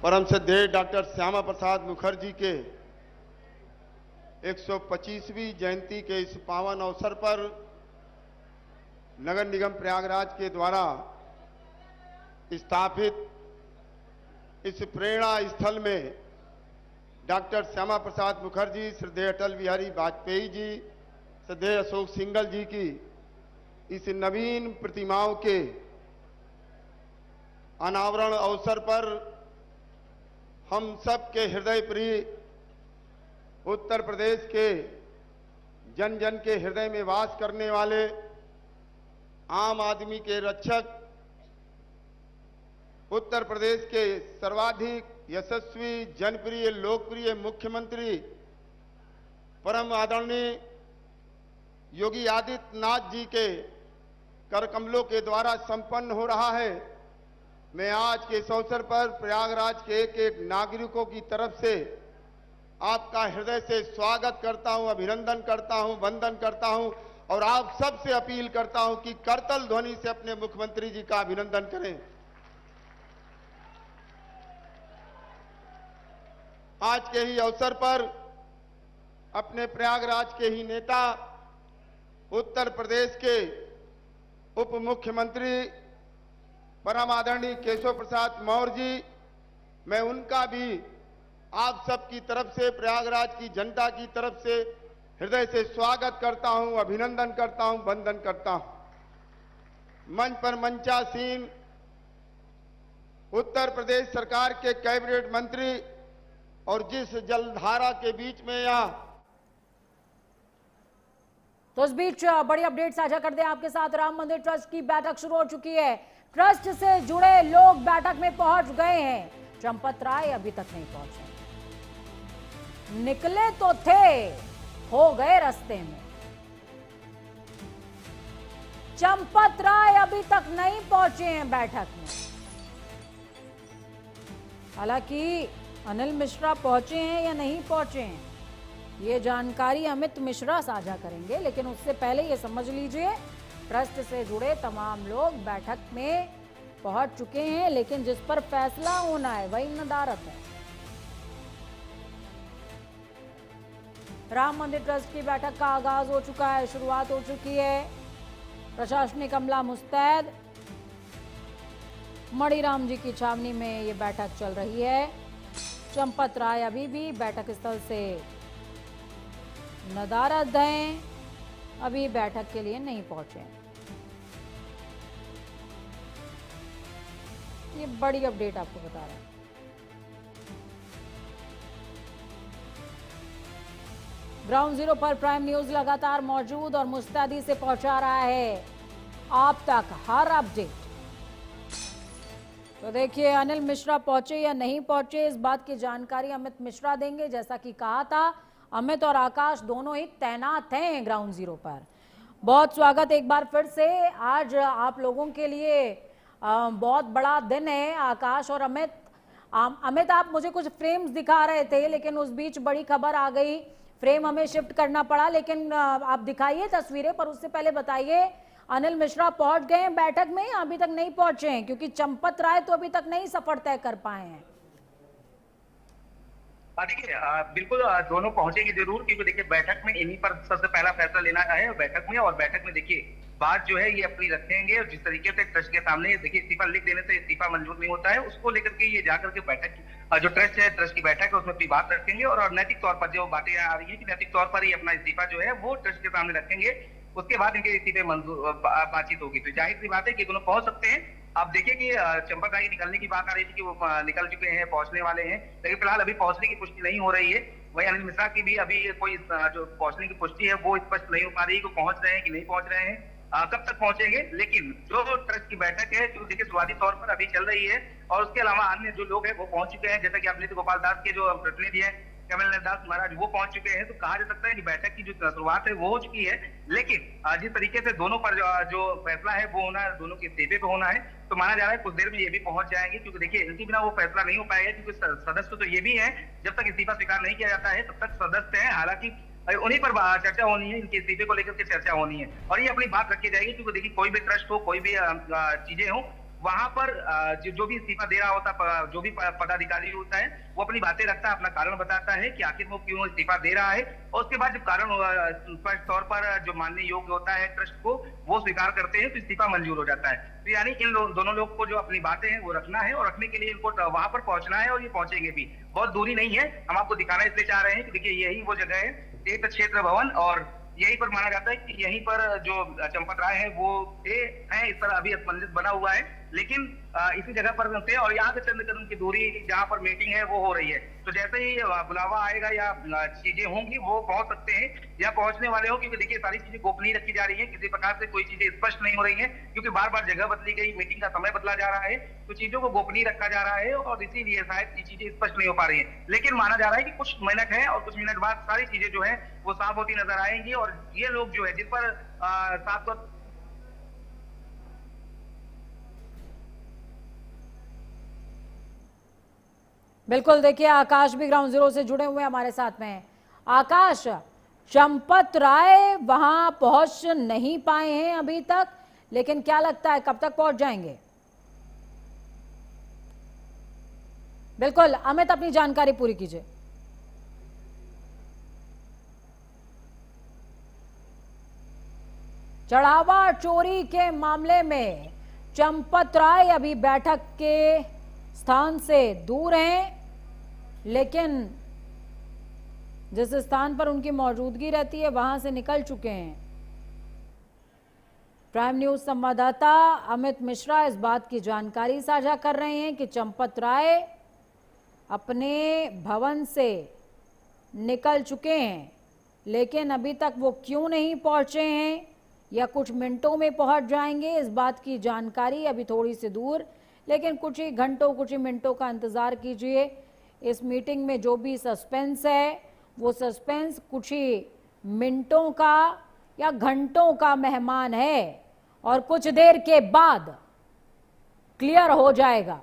परम श्रद्धेय डॉक्टर श्यामा प्रसाद मुखर्जी के 125वीं जयंती के इस पावन अवसर पर नगर निगम प्रयागराज के द्वारा स्थापित इस प्रेरणा स्थल में डॉक्टर श्यामा प्रसाद मुखर्जी, श्रद्धेय अटल बिहारी वाजपेयी जी, श्रद्धेय अशोक सिंघल जी की इस नवीन प्रतिमाओं के अनावरण अवसर पर हम सब के हृदय प्रिय उत्तर प्रदेश के जन जन के हृदय में वास करने वाले आम आदमी के रक्षक, उत्तर प्रदेश के सर्वाधिक यशस्वी, जनप्रिय, लोकप्रिय मुख्यमंत्री परम आदरणीय योगी आदित्यनाथ जी के करकमलों के द्वारा संपन्न हो रहा है। मैं आज के इस अवसर पर प्रयागराज के एक एक नागरिकों की तरफ से आपका हृदय से स्वागत करता हूं, अभिनंदन करता हूं, वंदन करता हूं और आप सबसे अपील करता हूं कि करतल ध्वनि से अपने मुख्यमंत्री जी का अभिनंदन करें। आज के ही अवसर पर अपने प्रयागराज के ही नेता, उत्तर प्रदेश के उप मुख्यमंत्री परम आदरणीय केशव प्रसाद मौर्य जी, मैं उनका भी आप सबकी तरफ से, प्रयागराज की जनता की तरफ से हृदय से स्वागत करता हूं, अभिनंदन करता हूं, वंदन करता हूं। मंच पर मंचासीन उत्तर प्रदेश सरकार के कैबिनेट मंत्री और जिस जलधारा के बीच में यहाँ, तो इस बीच बड़ी अपडेट साझा कर दें आपके साथ। राम मंदिर ट्रस्ट की बैठक शुरू हो चुकी है। ट्रस्ट से जुड़े लोग बैठक में पहुंच गए हैं। चंपत राय अभी तक नहीं पहुंचे, निकले तो थे, हो गए रास्ते में। चंपत राय अभी तक नहीं पहुंचे हैं बैठक में। हालांकि अनिल मिश्रा पहुंचे हैं या नहीं पहुंचे हैं, ये जानकारी अमित मिश्रा साझा करेंगे, लेकिन उससे पहले ये समझ लीजिए ट्रस्ट से जुड़े तमाम लोग बैठक में पहुंच चुके हैं, लेकिन जिस पर फैसला होना है वही नदारत है। राम मंदिर ट्रस्ट की बैठक का आगाज हो चुका है, शुरुआत हो चुकी है। प्रशासनिक अमला मुस्तैद, मणिराम जी की छावनी में ये बैठक चल रही है। चंपत राय अभी भी बैठक स्थल से नदारद हैं, अभी बैठक के लिए नहीं पहुंचे। ये बड़ी अपडेट आपको बता रहे हैं। ग्राउंड जीरो पर प्राइम न्यूज लगातार मौजूद और मुस्तैदी से पहुंचा रहा है आप तक हर अपडेट। तो देखिए अनिल मिश्रा पहुंचे या नहीं पहुंचे, इस बात की जानकारी अमित मिश्रा देंगे। जैसा कि कहा था, अमित और आकाश दोनों ही तैनात हैं ग्राउंड जीरो पर। बहुत स्वागत एक बार फिर से। आज आप लोगों के लिए बहुत बड़ा दिन है आकाश और अमित। अमित, आप मुझे कुछ फ्रेम्स दिखा रहे थे, लेकिन उस बीच बड़ी खबर आ गई, फ्रेम हमें शिफ्ट करना पड़ा। लेकिन आप दिखाइए तस्वीरें, पर उससे पहले बताइए अनिल मिश्रा पहुंच गए हैं बैठक में या अभी तक नहीं पहुंचे हैं? क्योंकि चंपत राय तो अभी तक नहीं सफर तय कर पाए हैं। देखिए बिल्कुल दोनों पहुंचेंगे जरूर, क्योंकि देखिए बैठक में इन्हीं पर सबसे पहला फैसला लेना है बैठक में। और बैठक में देखिए बात जो है ये अपनी रखेंगे, और जिस तरीके से ट्रस्ट के सामने देखिए इस्तीफा लिख देने से इस्तीफा मंजूर नहीं होता है, उसको लेकर के ये जाकर के बैठक जो ट्रस्ट है, ट्रस्ट की बैठक है, उसमें अपनी बात रखेंगे। और नैतिक तौर पर जो बातें आ रही है कि नैतिक तौर पर ही अपना इस्तीफा जो है वो ट्रस्ट के सामने रखेंगे, उसके बाद इनके इस्तीफे मंजूर बातचीत होगी। तो जाहिर सी बात है कि दोनों पहुंच सकते हैं। आप देखिए कि चंपत राय निकलने की बात आ रही थी कि वो निकल चुके हैं, पहुंचने वाले हैं, लेकिन फिलहाल अभी पहुंचने की पुष्टि नहीं हो रही है। वही अनिल मिश्रा की भी अभी कोई जो पहुंचने की पुष्टि है वो स्पष्ट नहीं हो पा रही है कि पहुंच रहे हैं कि नहीं पहुंच रहे हैं, कब तक पहुंचेंगे। लेकिन जो ट्रस्ट की बैठक है जो देखिए शुरुआती तौर पर अभी चल रही है, और उसके अलावा अन्य जो लोग हैं वो पहुंच चुके हैं, जैसा कि आप नित्य गोपाल दास के जो प्रतिनिधि है कमल दास महाराज वो पहुंच चुके हैं। तो कहा जा सकता है कि बैठक की जो शुरुआत है वो हो चुकी है। लेकिन जिस तरीके से दोनों पर जो फैसला है वो होना है, दोनों के इस्तीफे पे होना है, तो माना जा रहा है कुछ देर में ये भी पहुंच जाएंगे, क्योंकि देखिए इनके बिना वो फैसला नहीं हो पाएगा। क्योंकि सदस्य तो ये भी है, जब तक इस्तीफा स्वीकार नहीं किया जाता है तब तक सदस्य है, हालांकि उन्हीं पर चर्चा होनी है, इनके इस्तीफे को लेकर के चर्चा होनी है और ये अपनी बात रखी जाएगी। क्योंकि देखिए कोई भी ट्रस्ट हो, कोई भी चीजें हो, वहां पर जो भी इस्तीफा दे रहा होता, जो भी पदाधिकारी होता है वो अपनी बातें रखता है, अपना कारण बताता है कि आखिर वो क्यों इस्तीफा दे रहा है, और उसके बाद जब कारण स्पष्ट तौर पर जो मानने योग्य होता है ट्रस्ट को वो स्वीकार करते हैं तो इस्तीफा मंजूर हो जाता है। तो यानी इन दोनों लोग को जो अपनी बातें हैं वो रखना है, और रखने के लिए इनको वहां पर पहुंचना है, और ये पहुंचेंगे भी। बहुत दूरी नहीं है, हम आपको दिखाना इसलिए चाह रहे हैं कि देखिए यही वो जगह है, तीर्थ क्षेत्र भवन, और यहीं पर माना जाता है कि यहीं पर जो चंपत राय है वो हैं, इस तरह अभी मंदिर बना हुआ है, लेकिन इसी जगह पर थे, और यहाँ से चंद कदम की दूरी जहाँ पर मीटिंग है वो हो रही है। तो जैसे ही बुलावा आएगा या चीजें होंगी वो पहुंच सकते हैं या पहुंचने वाले हो, क्योंकि देखिए सारी चीजें गोपनीय रखी जा रही है, किसी प्रकार से कोई चीजें स्पष्ट नहीं हो रही है, क्योंकि बार बार जगह बदली गई, मीटिंग का समय बदला जा रहा है, तो चीजों को गोपनीय रखा जा रहा है, और इसीलिए शायद ये चीजें स्पष्ट नहीं हो पा रही है। लेकिन माना जा रहा है कि कुछ मिनट है और कुछ मिनट बाद सारी चीजें जो है वो साफ होती नजर आएंगी, और ये लोग जो है जिस पर साफ बिल्कुल, देखिए आकाश भी ग्राउंड जीरो से जुड़े हुए हमारे साथ में हैं। आकाश, चंपत राय वहां पहुंच नहीं पाए हैं अभी तक, लेकिन क्या लगता है कब तक पहुंच जाएंगे? बिल्कुल अमित, अपनी जानकारी पूरी कीजिए। चढ़ावा चोरी के मामले में चंपत राय अभी बैठक के स्थान से दूर हैं, लेकिन जिस स्थान पर उनकी मौजूदगी रहती है वहां से निकल चुके हैं। प्राइम न्यूज संवाददाता अमित मिश्रा इस बात की जानकारी साझा कर रहे हैं कि चंपत राय अपने भवन से निकल चुके हैं, लेकिन अभी तक वो क्यों नहीं पहुंचे हैं या कुछ मिनटों में पहुंच जाएंगे, इस बात की जानकारी अभी थोड़ी सी दूर, लेकिन कुछ ही घंटों कुछ ही मिनटों का इंतजार कीजिए। इस मीटिंग में जो भी सस्पेंस है वो सस्पेंस कुछ ही मिनटों का या घंटों का मेहमान है, और कुछ देर के बाद क्लियर हो जाएगा।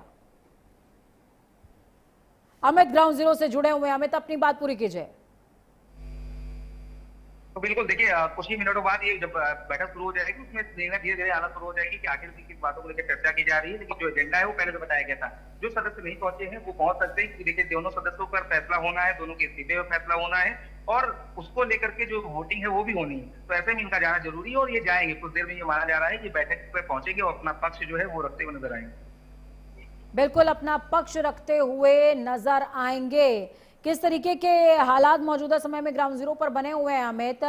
अमित ग्राउंड जीरो से जुड़े हुए, अमित अपनी बात पूरी कीजिए। तो बिल्कुल देखिए कुछ ही मिनटों बाद ये जब बैठक शुरू हो जाएगी उसमें निर्णय धीरे धीरे आना शुरू हो जाएगी कि आखिर किस बातों को लेकर चर्चा की जा रही है। लेकिन जो एजेंडा है वो पहले से बताया गया था, जो सदस्य नहीं पहुंचे हैं वो पहुंच सकते हैं, क्योंकि देखिए दोनों सदस्यों पर फैसला होना है, दोनों के इस्तीफे पर फैसला होना है, और उसको लेकर के जो वोटिंग है वो भी होनी है। तो ऐसे में इनका जाना जरूरी है, और ये जाएंगे कुछ देर में। ये माना जा रहा है कि बैठक पर पहुंचेंगे और अपना पक्ष जो है वो रखते हुए नजर आएंगे। बिल्कुल अपना पक्ष रखते हुए नजर आएंगे। किस तरीके के हालात मौजूदा समय में ग्राउंड जीरो पर बने हुए हैं अमित,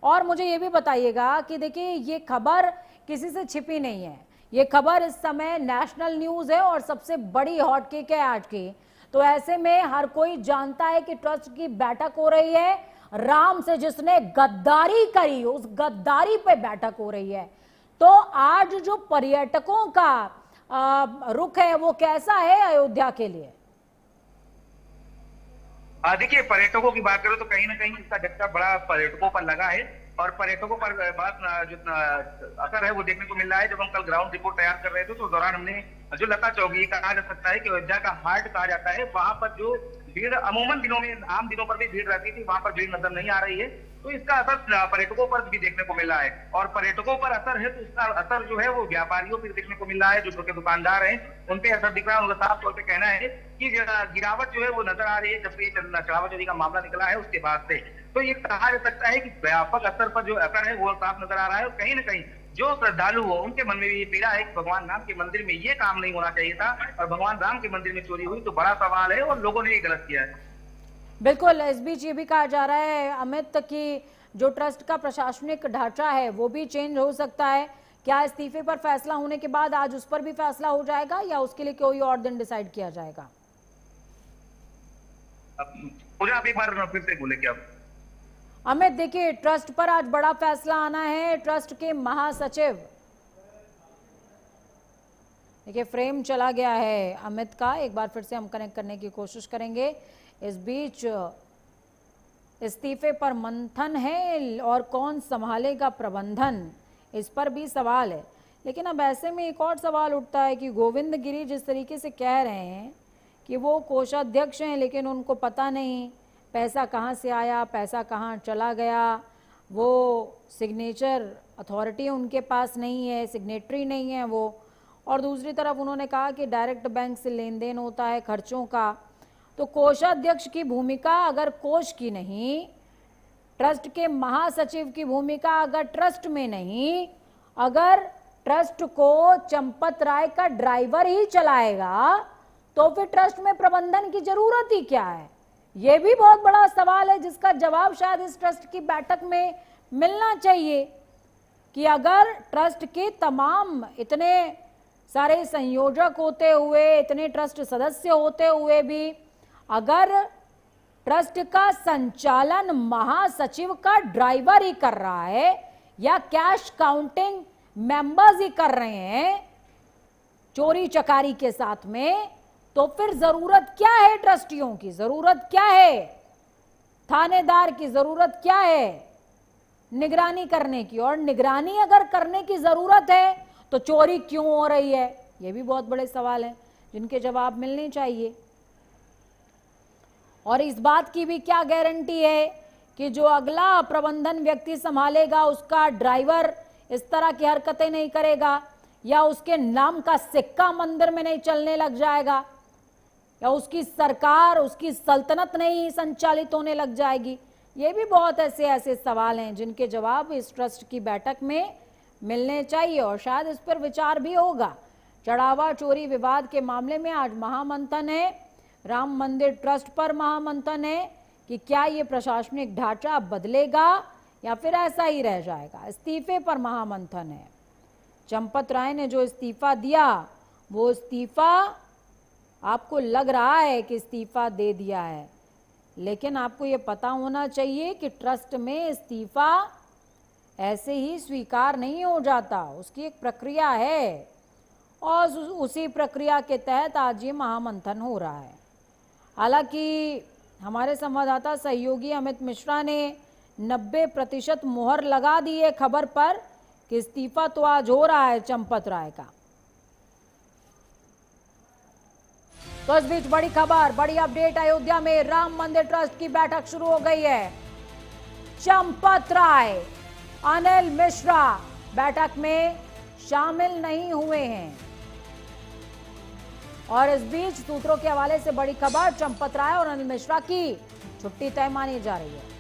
और मुझे ये भी बताइएगा कि देखिए ये खबर किसी से छिपी नहीं है, ये खबर इस समय नेशनल न्यूज है और सबसे बड़ी हॉट केक है आज की। तो ऐसे में हर कोई जानता है कि ट्रस्ट की बैठक हो रही है, राम से जिसने गद्दारी करी उस गद्दारी पे बैठक हो रही है। तो आज जो पर्यटकों का रुख है वो कैसा है अयोध्या के लिए? देखिए पर्यटकों की बात करें तो कहीं ना कहीं इसका झटका बड़ा पर्यटकों पर लगा है, और पर्यटकों पर बात जो असर है वो देखने को मिल रहा है। जब हम कल ग्राउंड रिपोर्ट तैयार कर रहे थे तो उस दौरान हमने जो लता चौकी कहा जा सकता है कि अयोध्या का हार्ट कहा जाता है, वहां पर जो भीड़ अमूमन दिनों में आम दिनों पर भी भीड़ रहती थी, वहां पर भीड़ नजर नहीं आ रही है। तो इसका असर पर्यटकों पर भी देखने को मिल रहा है, और पर्यटकों पर असर है तो इसका असर जो है वो व्यापारियों पर देखने को मिल रहा है। जो छोटे दुकानदार हैं उन पे असर दिख रहा है। उनका साफ तौर पर कहना है कि गिरावट जो है वो नजर आ रही है जब से चढ़ावा चोरी का मामला निकला है उसके बाद से। तो ये कहा जा सकता है कि व्यापक स्तर पर जो असर है वो साफ नजर आ रहा है, और कहीं ना कहीं जो श्रद्धालु हो उनके मन में भी ये पीड़ा है कि भगवान राम के मंदिर में ये काम नहीं होना चाहिए था, और भगवान राम के मंदिर में चोरी हुई तो बड़ा सवाल है और लोगों ने ये गलत किया है। बिल्कुल, इस बीच ये भी कहा जा रहा है अमित कि जो ट्रस्ट का प्रशासनिक ढांचा है वो भी चेंज हो सकता है। क्या इस्तीफे पर फैसला होने के बाद आज उस पर भी फैसला हो जाएगा या उसके लिए कोई और दिन डिसाइड किया जाएगा? मुझे आप एक बार फिर से बोले क्या? अमित, देखिए ट्रस्ट पर आज बड़ा फैसला आना है। ट्रस्ट के महासचिव, देखिए फ्रेम चला गया है अमित का, एक बार फिर से हम कनेक्ट करने की कोशिश करेंगे। इस बीच इस्तीफे पर मंथन है और कौन संभालेगा प्रबंधन, इस पर भी सवाल है। लेकिन अब ऐसे में एक और सवाल उठता है कि गोविंद गिरी जिस तरीके से कह रहे हैं कि वो कोषाध्यक्ष हैं, लेकिन उनको पता नहीं पैसा कहाँ से आया, पैसा कहाँ चला गया, वो सिग्नेचर अथॉरिटी उनके पास नहीं है, सिग्नेटरी नहीं है वो। और दूसरी तरफ उन्होंने कहा कि डायरेक्ट बैंक से लेन देन होता है खर्चों का। तो कोषाध्यक्ष की भूमिका अगर कोष की नहीं, ट्रस्ट के महासचिव की भूमिका अगर ट्रस्ट में नहीं, अगर ट्रस्ट को चंपत राय का ड्राइवर ही चलाएगा तो फिर ट्रस्ट में प्रबंधन की जरूरत ही क्या है? यह भी बहुत बड़ा सवाल है जिसका जवाब शायद इस ट्रस्ट की बैठक में मिलना चाहिए कि अगर ट्रस्ट के तमाम इतने सारे संयोजक होते हुए, इतने ट्रस्ट सदस्य होते हुए भी अगर ट्रस्ट का संचालन महासचिव का ड्राइवर ही कर रहा है या कैश काउंटिंग मेंबर्स ही कर रहे हैं चोरी चकारी के साथ में, तो फिर जरूरत क्या है ट्रस्टियों की? जरूरत क्या है थानेदार की? जरूरत क्या है निगरानी करने की? और निगरानी अगर करने की जरूरत है तो चोरी क्यों हो रही है? ये भी बहुत बड़े सवाल हैं जिनके जवाब मिलने चाहिए। और इस बात की भी क्या गारंटी है कि जो अगला प्रबंधन व्यक्ति संभालेगा उसका ड्राइवर इस तरह की हरकतें नहीं करेगा, या उसके नाम का सिक्का मंदिर में नहीं चलने लग जाएगा, या उसकी सरकार, उसकी सल्तनत नहीं संचालित होने लग जाएगी? ये भी बहुत ऐसे सवाल हैं जिनके जवाब इस ट्रस्ट की बैठक में मिलने चाहिए और शायद इस पर विचार भी होगा। चढ़ावा चोरी विवाद के मामले में आज महामंथन है, राम मंदिर ट्रस्ट पर महामंथन है कि क्या ये प्रशासनिक ढांचा बदलेगा या फिर ऐसा ही रह जाएगा। इस्तीफे पर महामंथन है। चंपत राय ने जो इस्तीफा दिया वो इस्तीफा आपको लग रहा है कि इस्तीफा दे दिया है, लेकिन आपको ये पता होना चाहिए कि ट्रस्ट में इस्तीफा ऐसे ही स्वीकार नहीं हो जाता, उसकी एक प्रक्रिया है और उसी प्रक्रिया के तहत आज ये महामंथन हो रहा है। हालांकि हमारे संवाददाता सहयोगी अमित मिश्रा ने 90% मुहर लगा दी है खबर पर कि इस्तीफा तो आज हो रहा है चंपत राय का। तो इस बीच बड़ी खबर, बड़ी अपडेट, अयोध्या में राम मंदिर ट्रस्ट की बैठक शुरू हो गई है। चंपत राय, अनिल मिश्रा बैठक में शामिल नहीं हुए हैं और इस बीच सूत्रों के हवाले से बड़ी खबर, चंपत राय और अनिल मिश्रा की छुट्टी तय मानी जा रही है।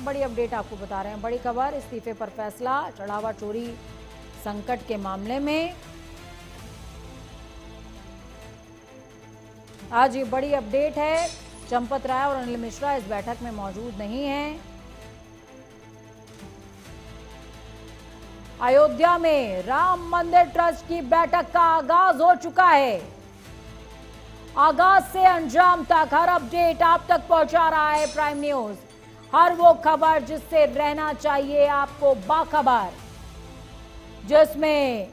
बड़ी अपडेट आपको बता रहे हैं, बड़ी खबर, इस्तीफे पर फैसला, चढ़ावा चोरी संकट के मामले में आज ये बड़ी अपडेट है। चंपत राय और अनिल मिश्रा इस बैठक में मौजूद नहीं हैं। अयोध्या में राम मंदिर ट्रस्ट की बैठक का आगाज हो चुका है। आगाज से अंजाम तक हर अपडेट आप तक पहुंचा रहा है प्राइम न्यूज। हर वो खबर जिससे रहना चाहिए आपको बाखबर, जिसमें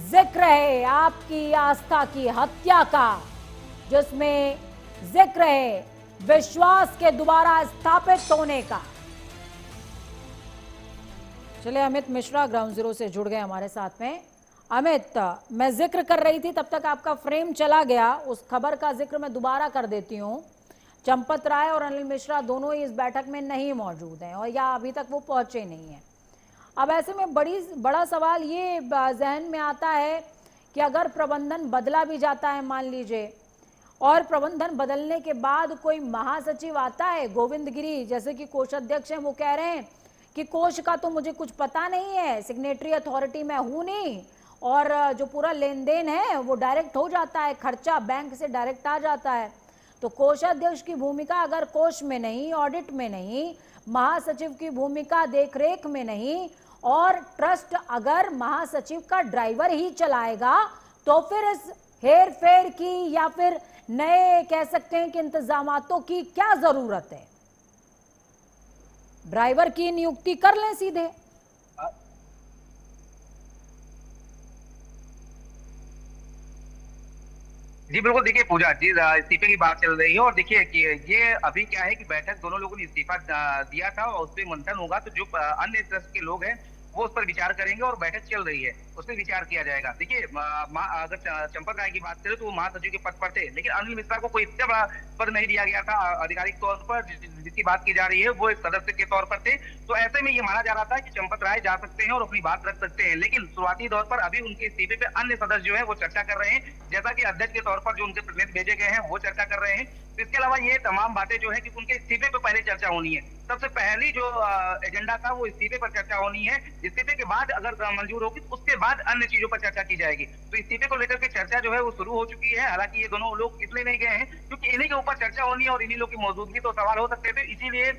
जिक्र है आपकी आस्था की हत्या का, जिसमें जिक्र है विश्वास के दोबारा स्थापित होने का। चलिए, अमित मिश्रा ग्राउंड जीरो से जुड़ गए हमारे साथ में। अमित, मैं जिक्र कर रही थी तब तक आपका फ्रेम चला गया, उस खबर का जिक्र मैं दोबारा कर देती हूँ। चंपत राय और अनिल मिश्रा दोनों ही इस बैठक में नहीं मौजूद हैं और या अभी तक वो पहुंचे नहीं हैं। अब ऐसे में बड़ा सवाल ये जहन में आता है कि अगर प्रबंधन बदला भी जाता है मान लीजिए, और प्रबंधन बदलने के बाद कोई महासचिव आता है, गोविंद गिरी जैसे कि कोषाध्यक्ष हैं, वो कह रहे हैं कि कोष का तो मुझे कुछ पता नहीं है, सिग्नेटरी अथॉरिटी मैं हूं नहीं, और जो पूरा लेन देन है वो डायरेक्ट हो जाता है, खर्चा बैंक से डायरेक्ट आ जाता है। तो कोषाध्यक्ष की भूमिका अगर कोष में नहीं, ऑडिट में नहीं, महासचिव की भूमिका देखरेख में नहीं, और ट्रस्ट अगर महासचिव का ड्राइवर ही चलाएगा, तो फिर इस हेर फेर की या फिर नए कह सकते हैं कि इंतजामातों की क्या जरूरत है? ड्राइवर की नियुक्ति कर लें सीधे। जी बिल्कुल, देखिए पूजा जी, इस्तीफे की बात चल रही है और देखिए कि ये अभी क्या है कि बैठक दोनों लोगों ने इस्तीफा दिया था और उस पर मंथन होगा, तो जो अन्य ट्रस्ट के लोग हैं वो उस पर विचार करेंगे और बैठक चल रही है उस पर विचार किया जाएगा। देखिए अगर चंपत राय की बात करें तो वो महासचिव के पद पर थे, लेकिन अनिल मिश्रा को कोई इतना बड़ा पद नहीं दिया गया था आधिकारिक तौर पर। जिसकी बात की जा रही है वो एक सदस्य के तौर पर थे, तो ऐसे में ये माना जा रहा था कि चंपत राय जा सकते हैं और अपनी बात रख सकते हैं, लेकिन शुरुआती दौर पर अभी उनके इस्तीफे पे अन्य सदस्य जो है वो चर्चा कर रहे हैं, जैसा कि अध्यक्ष के तौर पर जो उनके प्रतिनिधि भेजे गए हैं वो चर्चा कर रहे हैं। इसके अलावा ये तमाम बातें जो है कि उनके इस्तीफे पे पहले चर्चा होनी है। सबसे पहली जो एजेंडा था वो इस्तीफे पर चर्चा होनी है। इस्तीफे के बाद अगर मंजूर होगी तो उसके बाद अन्य चीजों पर चर्चा की जाएगी। तो इस्तीफे को लेकर के चर्चा जो है वो शुरू हो चुकी है। हालांकि ये दोनों लोग इसलिए नहीं गए हैं क्योंकि इन्हीं के ऊपर चर्चा होनी है और इन्हीं लोग की मौजूदगी तो सवाल हो सकते थे, इसीलिए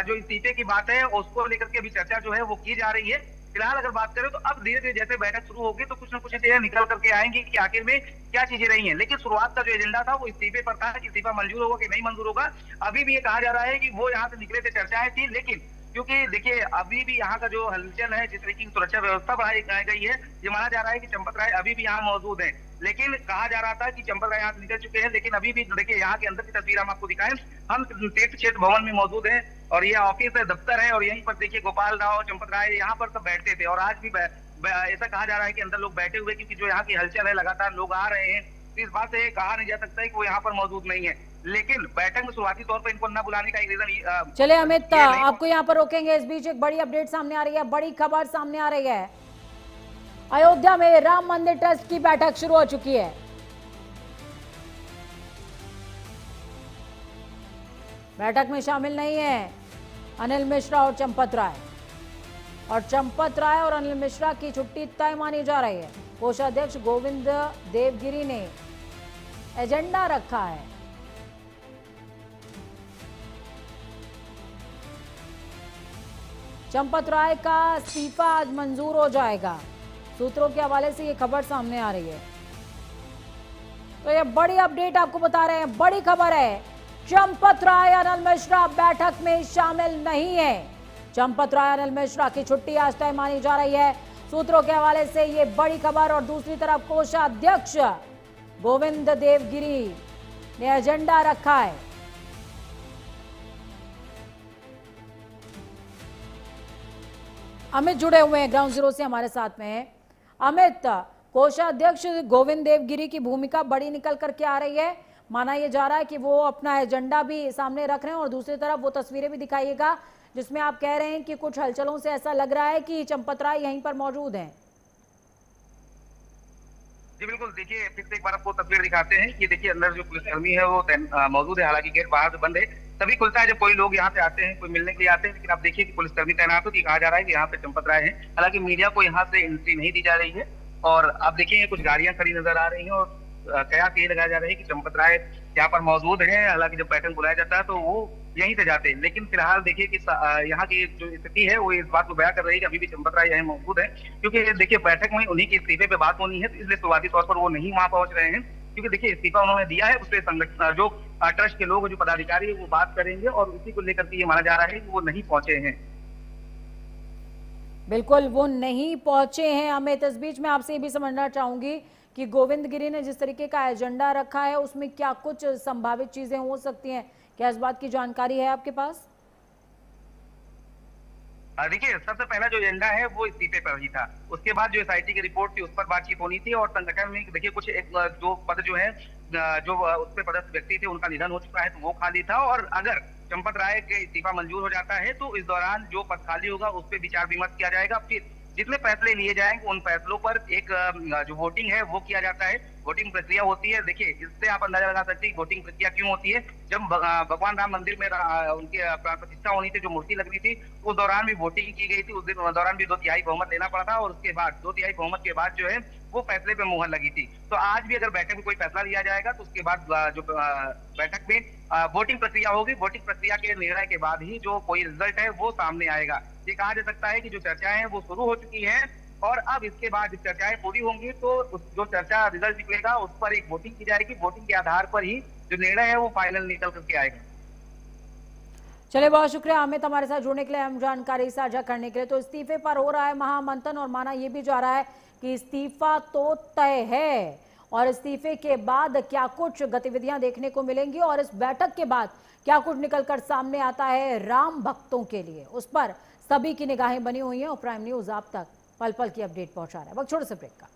जो इस्तीफे की बात है उसको लेकर के अभी चर्चा जो है वो की जा रही है। फिलहाल अगर बात करें तो अब धीरे धीरे जैसे बैठक शुरू होगी तो कुछ ना कुछ चीजें निकल करके आएंगी कि आखिर में क्या चीजें रही हैं, लेकिन शुरुआत का जो एजेंडा था वो इस्तीफे पर था कि इस्तीफा मंजूर होगा कि नहीं मंजूर होगा। अभी भी ये कहा जा रहा है कि वो यहाँ से निकले थे, चर्चाएं थी, लेकिन क्योंकि देखिए अभी भी यहाँ का जो हलचल है, जिस तरीके की सुरक्षा व्यवस्था बढ़ाई गई है, ये माना जा रहा है कि चंपत राय अभी भी यहाँ मौजूद है। लेकिन कहा जा रहा था कि चंपत राय यहाँ से निकल चुके हैं, लेकिन अभी भी देखिए यहाँ के अंदर की तस्वीर हम आपको दिखाएं। हम तीर्थ क्षेत्र भवन में मौजूद हैं और ये ऑफिस है, दफ्तर है, और यहीं पर देखिए गोपाल राव, चंपत राय यहाँ पर सब बैठते थे और आज भी ऐसा कहा जा रहा है कि अंदर लोग बैठे हुए, क्योंकि जो यहाँ की हलचल है लगातार लोग आ रहे हैं, तो इस बात से कहा नहीं जा सकता है कि वो यहाँ पर मौजूद नहीं है। लेकिन बैठक में शुरुआती तौर पर इनको न बुलाने का एक रीजन चले अमित, आपको यहाँ पर रोकेंगे। इस बीच एक बड़ी अपडेट सामने आ रही है, बड़ी खबर सामने आ रही है। अयोध्या में राम मंदिर ट्रस्ट की बैठक शुरू हो चुकी है। बैठक में शामिल नहीं है अनिल मिश्रा और चंपत राय, और चंपत राय और अनिल मिश्रा की छुट्टी तय मानी जा रही है। कोषाध्यक्ष गोविंद देवगिरी ने एजेंडा रखा है। चंपत राय का इस्तीफा आज मंजूर हो जाएगा, सूत्रों के हवाले से ये खबर सामने आ रही है। तो ये बड़ी अपडेट आपको बता रहे हैं, बड़ी खबर है। चंपत राय अनिल मिश्रा बैठक में शामिल नहीं है। चंपत राय अनिल मिश्रा की छुट्टी आज तय मानी जा रही है, सूत्रों के हवाले से ये बड़ी खबर। और दूसरी तरफ कोषाध्यक्ष गोविंद देवगिरी ने एजेंडा रखा है। अमित जुड़े हुए हैं ग्राउंड जीरो से हमारे साथ में। अमित, कोषाध्यक्ष गोविंद देवगिरी की भूमिका बड़ी निकल करके आ रही है। माना यह जा रहा है कि वो अपना एजेंडा भी सामने रख रहे हैं और दूसरी तरफ वो तस्वीरें भी दिखाइएगा जिसमें आप कह रहे हैं कि कुछ हलचलों से ऐसा लग रहा है कि चंपत राय यहीं पर मौजूद हैं। जी बिल्कुल, देखिए फिर से एक बार आपको तस्वीर दिखाते हैं कि देखिए अंदर जो पुलिसकर्मी है वो मौजूद है। हालांकि गेट बाहर से बंद है, तभी खुलता है जब कोई लोग यहाँ पे आते हैं, कोई मिलने के लिए आते हैं। लेकिन आप देखिए कि पुलिसकर्मी तैनात हो, कहा जा रहा है कि यहाँ पे चंपत राय है। हालांकि मीडिया को यहाँ से एंट्री नहीं दी जा रही है और आप देखिए कुछ गाड़ियां खड़ी नजर आ रही हैं और कयास ये लगाया जा रहा है कि चंपत राय यहाँ पर मौजूद है। हालांकि जब बैठक बुलाया जाता है तो वो यहीं से जाते हैं, लेकिन फिलहाल देखिए कि यहाँ की जो स्थिति है वो इस बात को बयां कर रही है कि अभी भी चंपत राय यहाँ मौजूद है, क्योंकि देखिए बैठक में उन्हीं के इस्तीफे पे बात होनी है, तो इसलिए शुरुआती तौर पर वो नहीं वहां पहुंच रहे हैं। क्योंकि देखिए इस्तीफा उन्होंने दिया है, उससे संगठन जो ट्रस्ट के लोग, जो पदाधिकारी है वो बात करेंगे और उसी को लेकर के ये माना जा रहा है कि वो नहीं पहुंचे हैं। बिल्कुल, वो नहीं पहुंचे हैं। अमित, इस बीच में आपसे ये भी समझना चाहूंगी कि गोविंद गिरी ने जिस तरीके का एजेंडा रखा है उसमें क्या कुछ संभावित चीजें हो सकती हैं, क्या इस बात की जानकारी है आपके पास? देखिए सबसे पहला जो एजेंडा है वो इस्तीफे पर ही था। उसके बाद जो एसआईटी की रिपोर्ट थी उस पर बातचीत होनी थी और संगठन में देखिए कुछ एक जो पद जो है जो उस पर पदस्थ व्यक्ति थे उनका निधन हो चुका है, तो वो खाली था। और अगर चंपत राय के इस्तीफा मंजूर हो जाता है तो इस दौरान जो पद खाली होगा उस पर विचार विमर्श किया जाएगा। फिर जितने फैसले लिए जाएंगे उन फैसलों पर एक जो वोटिंग है वो किया जाता है। वोटिंग प्रक्रिया होती है। देखिए इससे आप अंदाजा लगा सकते हैं वोटिंग प्रक्रिया क्यों होती है। जब भगवान राम मंदिर में उनकी प्राण प्रतिष्ठा होनी थी, जो मूर्ति लगनी थी, उस दौरान भी वोटिंग की गई थी। उस दिन दौरान भी 2/3 बहुमत लेना पड़ा था और उसके बाद 2/3 बहुमत के बाद जो है वो फैसले पे मुहर लगी थी। तो आज भी अगर बैठक में कोई फैसला लिया जाएगा तो उसके बाद जो बैठक में वोटिंग प्रक्रिया होगी, वोटिंग प्रक्रिया के निर्णय के बाद ही जो कोई रिजल्ट है वो सामने आएगा। ये कहा जा सकता है कि जो चर्चाएं हैं वो शुरू हो चुकी हैं और अब इसके बाद जब चर्चाएं पूरी होंगी तो जो चर्चा रिजल्ट निकलेगा उस पर एक वोटिंग की जाएगी। वोटिंग के आधार पर ही जो निर्णय है वो फाइनल निकल करके आएगा। चलिए, बहुत शुक्रिया अमित हमारे साथ जुड़ने के लिए, हम जानकारी साझा करने के लिए। तो इस्तीफे पर हो रहा है महामंथन और माना यह भी जा रहा है कि इस्तीफा तो तय है और इस्तीफे के बाद क्या कुछ गतिविधियां देखने को मिलेंगी और इस बैठक के बाद क्या कुछ निकलकर सामने आता है राम भक्तों के लिए, उस पर सभी की निगाहें बनी हुई हैं और प्राइम न्यूज आप तक पल पल की अपडेट पहुंचा रहा है। वक्त छोटे से ब्रेक का।